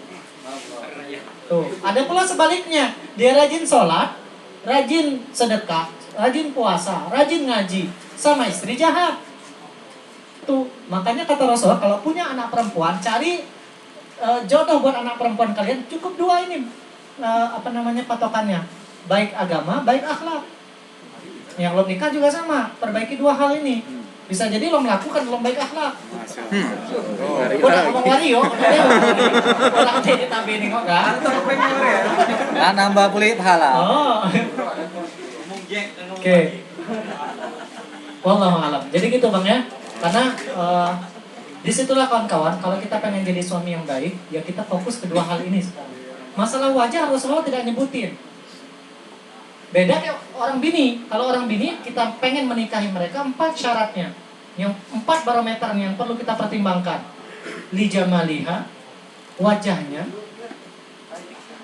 Tuh, ada pula sebaliknya, dia rajin sholat, rajin sedekah, rajin puasa, rajin ngaji, sama istri jahat. Tuh, makanya kata Rasulullah kalau punya anak perempuan, cari jodoh buat anak perempuan kalian cukup dua ini patokannya, baik agama, baik akhlak. Yang belum nikah juga sama, perbaiki dua hal ini. Bisa jadi lo melakukan belum baik akhlak. Udah ngomong wario, orang jadi tapi ini kok kan? Nah, nambah pulih pahala. Oh. Oke. Wallahu alam. Jadi gitu bang ya. Karena disitulah kawan-kawan, kalau kita pengen jadi suami yang baik, ya kita fokus kedua hal ini sekarang. Masalah wajah Rasulullah tidak nyebutin. Beda kayak orang bini. Kalau orang bini kita pengen menikahi mereka 4 syaratnya. Yang 4 barometernya yang perlu kita pertimbangkan. Li jamaliha, wajahnya.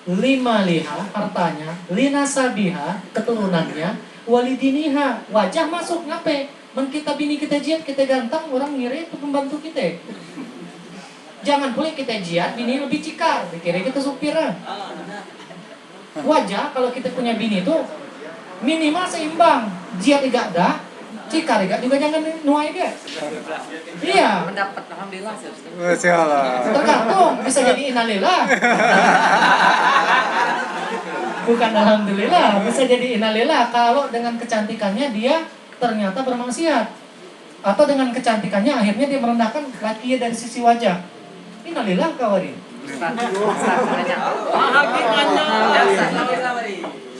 Li maliha, hartanya. Li nasabiha, keturunannya. Walidiniha, wajah masuk ngape? Men kita bini kita jihad, kita ganteng, orang ngira itu pembantu kita. Jangan boleh kita jihad, bini lebih cikar, dikira kita supirnya. Wajah kalau kita punya bini itu minimal seimbang, jihad tidak ada, cikar tidak juga jangan nuai dia. Iya. Mendapat alhamdulillah sih. Masya Allah. Tergantung, bisa jadi innalillah. Bukan alhamdulillah, bisa jadi innalillah kalau dengan kecantikannya dia ternyata bermaksiat. Atau dengan kecantikannya akhirnya dia merendahkan laki dari sisi wajah. Innalillah kawarin.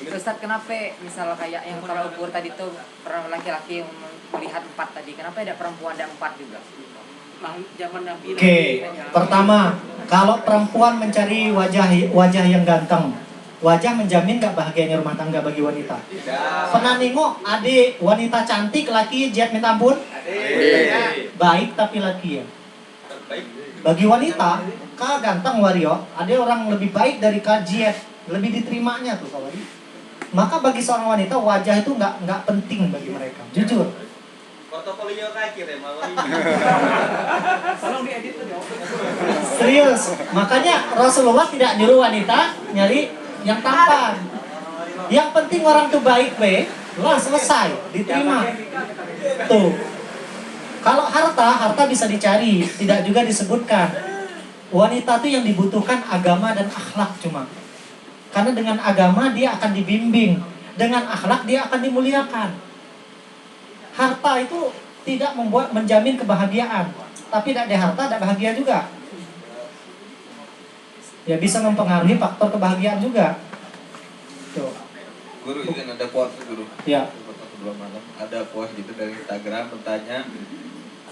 Ustaz, kenapa misal kayak yang tolak ukur tadi tuh laki-laki yang melihat 4 tadi, kenapa ada perempuan ada 4 juga? Zaman Nabi. Oke, pertama, kalau perempuan mencari wajah yang ganteng, wajah menjamin gak bahagianya rumah tangga bagi wanita? Pernah nengok adik wanita cantik laki jihad minta ampun? Baik tapi laki ya. Bagi wanita, kak ganteng wario, ada orang lebih baik dari kak jihad, lebih diterimanya tuh kawan. Maka bagi seorang wanita wajah itu nggak penting bagi mereka, jujur. Portofolio kaki deh Tolong diedit tuh. Serius, makanya Rasulullah tidak nyuruh wanita nyari yang tampan. Yang penting orang tuh baik lah selesai, diterima. Tuh. Kalau harta bisa dicari, tidak juga disebutkan. Wanita tuh yang dibutuhkan agama dan akhlak cuma. Karena dengan agama dia akan dibimbing, dengan akhlak dia akan dimuliakan. Harta itu tidak menjamin kebahagiaan, tapi tidak ada harta, tidak bahagia juga. Ya bisa mempengaruhi faktor kebahagiaan juga. Tuh. Guru ini kan ada post guru. Ya. Sebelum malam ada post gitu dari Instagram bertanya,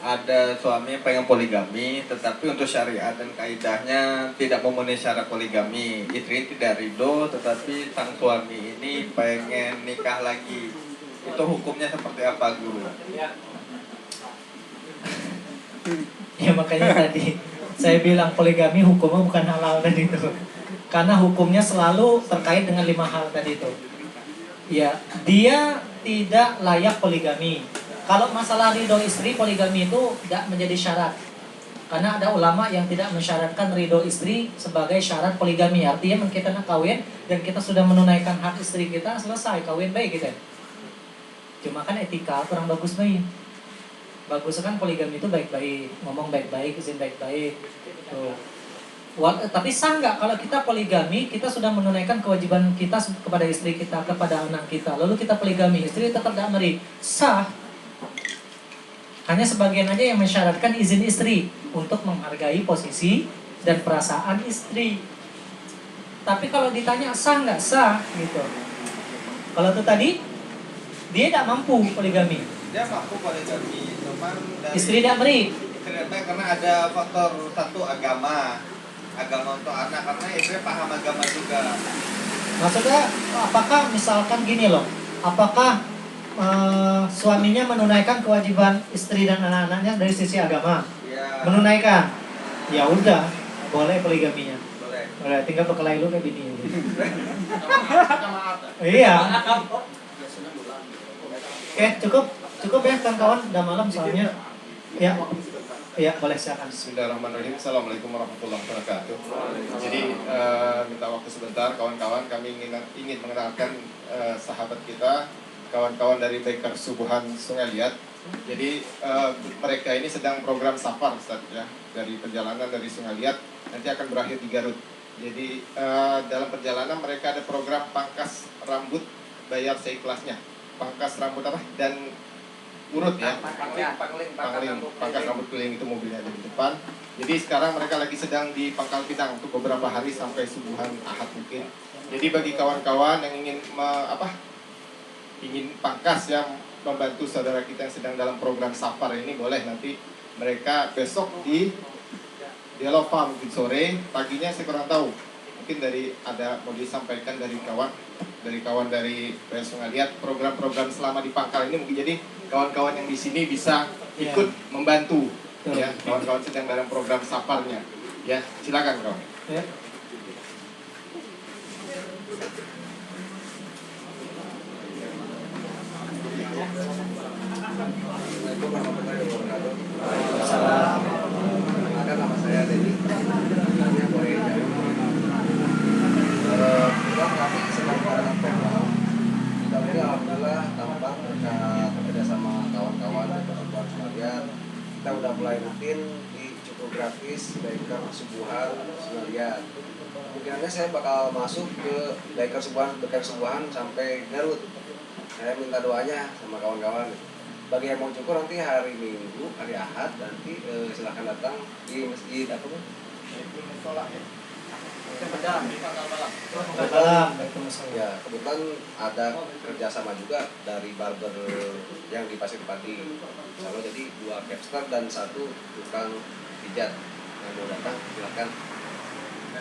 ada suami yang pengen poligami, tetapi untuk syariat dan kaidahnya tidak memenuhi syarat poligami. Istri tidak ridho, tetapi sang suami ini pengen nikah lagi. Itu hukumnya seperti apa, guru? Ya makanya tadi saya bilang poligami hukumnya bukan halal tadi itu. Karena hukumnya selalu terkait dengan 5 hal tadi itu. Ya, dia tidak layak poligami. Kalau masalah ridho istri, poligami itu tidak menjadi syarat. Karena ada ulama yang tidak mensyaratkan ridho istri sebagai syarat poligami. Artinya kita nak kawin dan kita sudah menunaikan hak istri kita, selesai kawin baik gitu. Cuma kan etika kurang bagus baik. Bagus kan poligami itu baik-baik, ngomong baik-baik, izin baik-baik. Tuh. Tapi sah nggak kalau kita poligami, kita sudah menunaikan kewajiban kita kepada istri kita, kepada anak kita, lalu kita poligami, istri tetap tidak meri, sah. Hanya sebagian aja yang mensyaratkan izin istri untuk menghargai posisi dan perasaan istri. Tapi kalau ditanya sah nggak sah gitu. Kalau itu tadi dia tidak mampu poligami. Dia mampu poligami, cuman dari Istri tidak beri. karena ada faktor satu agama untuk anak, karena istri paham agama juga. Maksudnya apakah misalkan gini loh, apakah suaminya menunaikan kewajiban istri dan anak-anaknya dari sisi agama? Ya, Menunaikan, ya udah boleh poligaminya. boleh. Tinggal berkelahi lu kayak bini. Iya. Oke, cukup ya kawan-kawan, udah malam soalnya. Ya, ya boleh silakan. Bismillahirrahmanirrahim. Assalamualaikum warahmatullahi wabarakatuh. Jadi minta waktu sebentar, kawan-kawan. Kami ingin mengenalkan sahabat kita, kawan-kawan dari Baker Subuhan Sungai Liat. Jadi mereka ini sedang program safar, Ustaz, ya, dari perjalanan dari Sungai Liat, nanti akan berakhir di Garut. Jadi dalam perjalanan mereka ada program pangkas rambut bayar seikhlasnya. Pangkas rambut apa? Dan urut ya. Pangkas rambut keliling itu mobilnya ada di depan. Jadi sekarang mereka lagi sedang di Pangkal Pinang untuk beberapa hari sampai subuhan Ahad mungkin. Jadi bagi kawan-kawan yang ingin ingin pangkas yang membantu saudara kita yang sedang dalam program safar ini, boleh nanti mereka besok di Yellow Farm di sore, paginya saya kurang tahu. Mungkin mau disampaikan dari kawan dari Sungai Liat, program-program selama di Pangkal ini mungkin jadi kawan-kawan yang di sini bisa ikut membantu, ya, kawan-kawan sedang dalam program safarnya. Ya, silakan kawan. Ya. Assalamualaikum warahmatullahi wabarakatuh. Salam. Perkenalkan, nama saya Dedi. Namanya Boy Jawa. Kami sedang mengadakan program. Kita ini alhamdulillah tampak bekerja sama kawan-kawan dari perempuan Sungai. Kita udah mulai rutin di cukup gratis Baker Subuhan Sungai. Mungkinnya saya bakal masuk ke Baker Subuhan sampai Garut. Saya minta doanya sama kawan-kawan. Bagi yang mau cukur nanti hari Minggu, hari Ahad, nanti silahkan datang di masjid apa tuh? Ya, kebetulan ada kerjasama juga dari barber yang di Pasir Padi. Kalau jadi 2 capster dan 1 tukang pijat. Yang mau datang silahkan.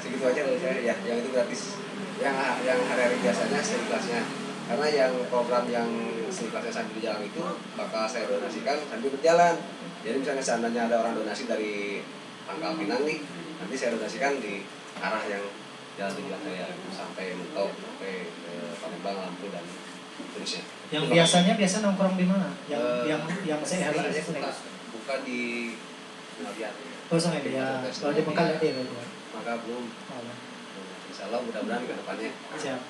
Segitu aja dari saya ya, yang itu gratis. Yang hari-hari biasanya seikhlasnya. Karena yang program yang seikhlasnya sambil jalan itu bakal saya donasikan sambil berjalan. Jadi misalnya seandainya ada orang donasi dari Pangkal Pinang nih, nanti saya donasikan di arah yang jalan tujuan saya sampai Mentok, sampai Palembang, Lampung dan seterusnya. Yang biasa nongkrong di mana? Yang saya hari ini bukan di Sungai. Oh, Sungai Liat. Kalau di Pangkal Liat ya. Maka belum. Insya Allah mudah-mudahan ke depannya. Siap.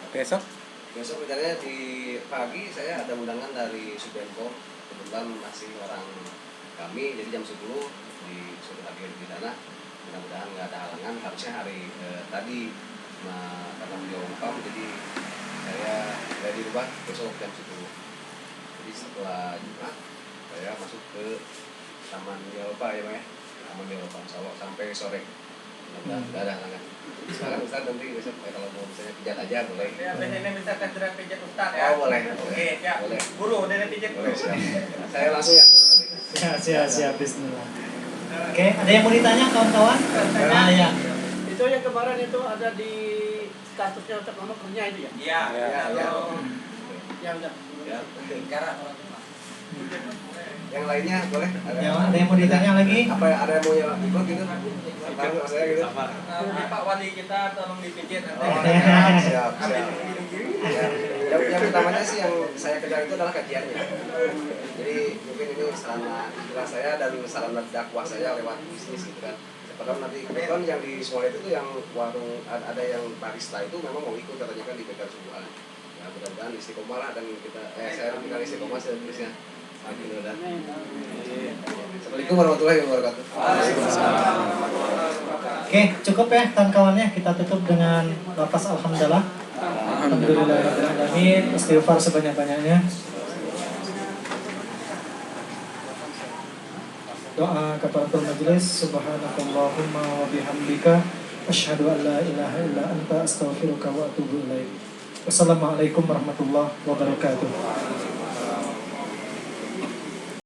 Besok Rencananya di pagi saya ada undangan dari Subenko. Kebetulan masih orang kami, jadi jam 10 disuruh hadir di sana. Mudah-mudahan nggak ada halangan. Harusnya hari tadi karena beliau umpam, jadi saya dirubah besok jam 10. Jadi setelah Jumat saya masuk ke Taman Eropa ya Bang ya. Taman Eropa Insya Allah sampai sore. Mudah-mudahan nggak ada halangan. Sekarang Ustaz nanti besok kalau mau misalnya pijat aja boleh. Ya, biasanya misalkan sudah pijat Ustaz ya. Oh boleh. Oke, ya. Boleh. Guru, udah pijat Boleh guru. siap. Saya langsung ya turun nanti. Siap. Bismillah. Oke, ada yang mau ditanya kawan-kawan? Nah, ya. Itu yang kemarin itu ada di statusnya Ustaz Muhammad kerja itu ya? Iya. Yang udah. Ya. Yang lainnya boleh? Ada yang mau ditanya lagi? Apa ada yang mau yang ikut gitu? Tahu sama saya gitu. Pak Wali kita tolong dipijit nanti. Siap. Ambil gini-gini. Ya. yang utamanya sih yang saya kejar itu adalah kajiannya. Jadi mungkin ini sarana istilah saya dan sarana dakwah saya lewat bisnis gitu kan. Padahal nanti kebetulan yang di Smolet itu yang warung ada yang barista itu memang mau ikut katanya kan di Bekar Subuhan. Ya mudah-mudahan istiqomah lah dan kita saya tinggal istiqomah saya tulisnya. Alhamdulillah. Assalamualaikum warahmatullahi wabarakatuh. Oke, cukup ya kawan-kawannya. Kita tutup dengan lafaz alhamdulillah. Alhamdulillahirrahmanirrahim. Istighfar sebanyak-banyaknya. Doa kafaratul majelis. Subhanakallahumma wa bihamdika asyhadu an la ilaha illa anta astaghfiruka wa atubu ilaik. Wassalamualaikum warahmatullahi wabarakatuh.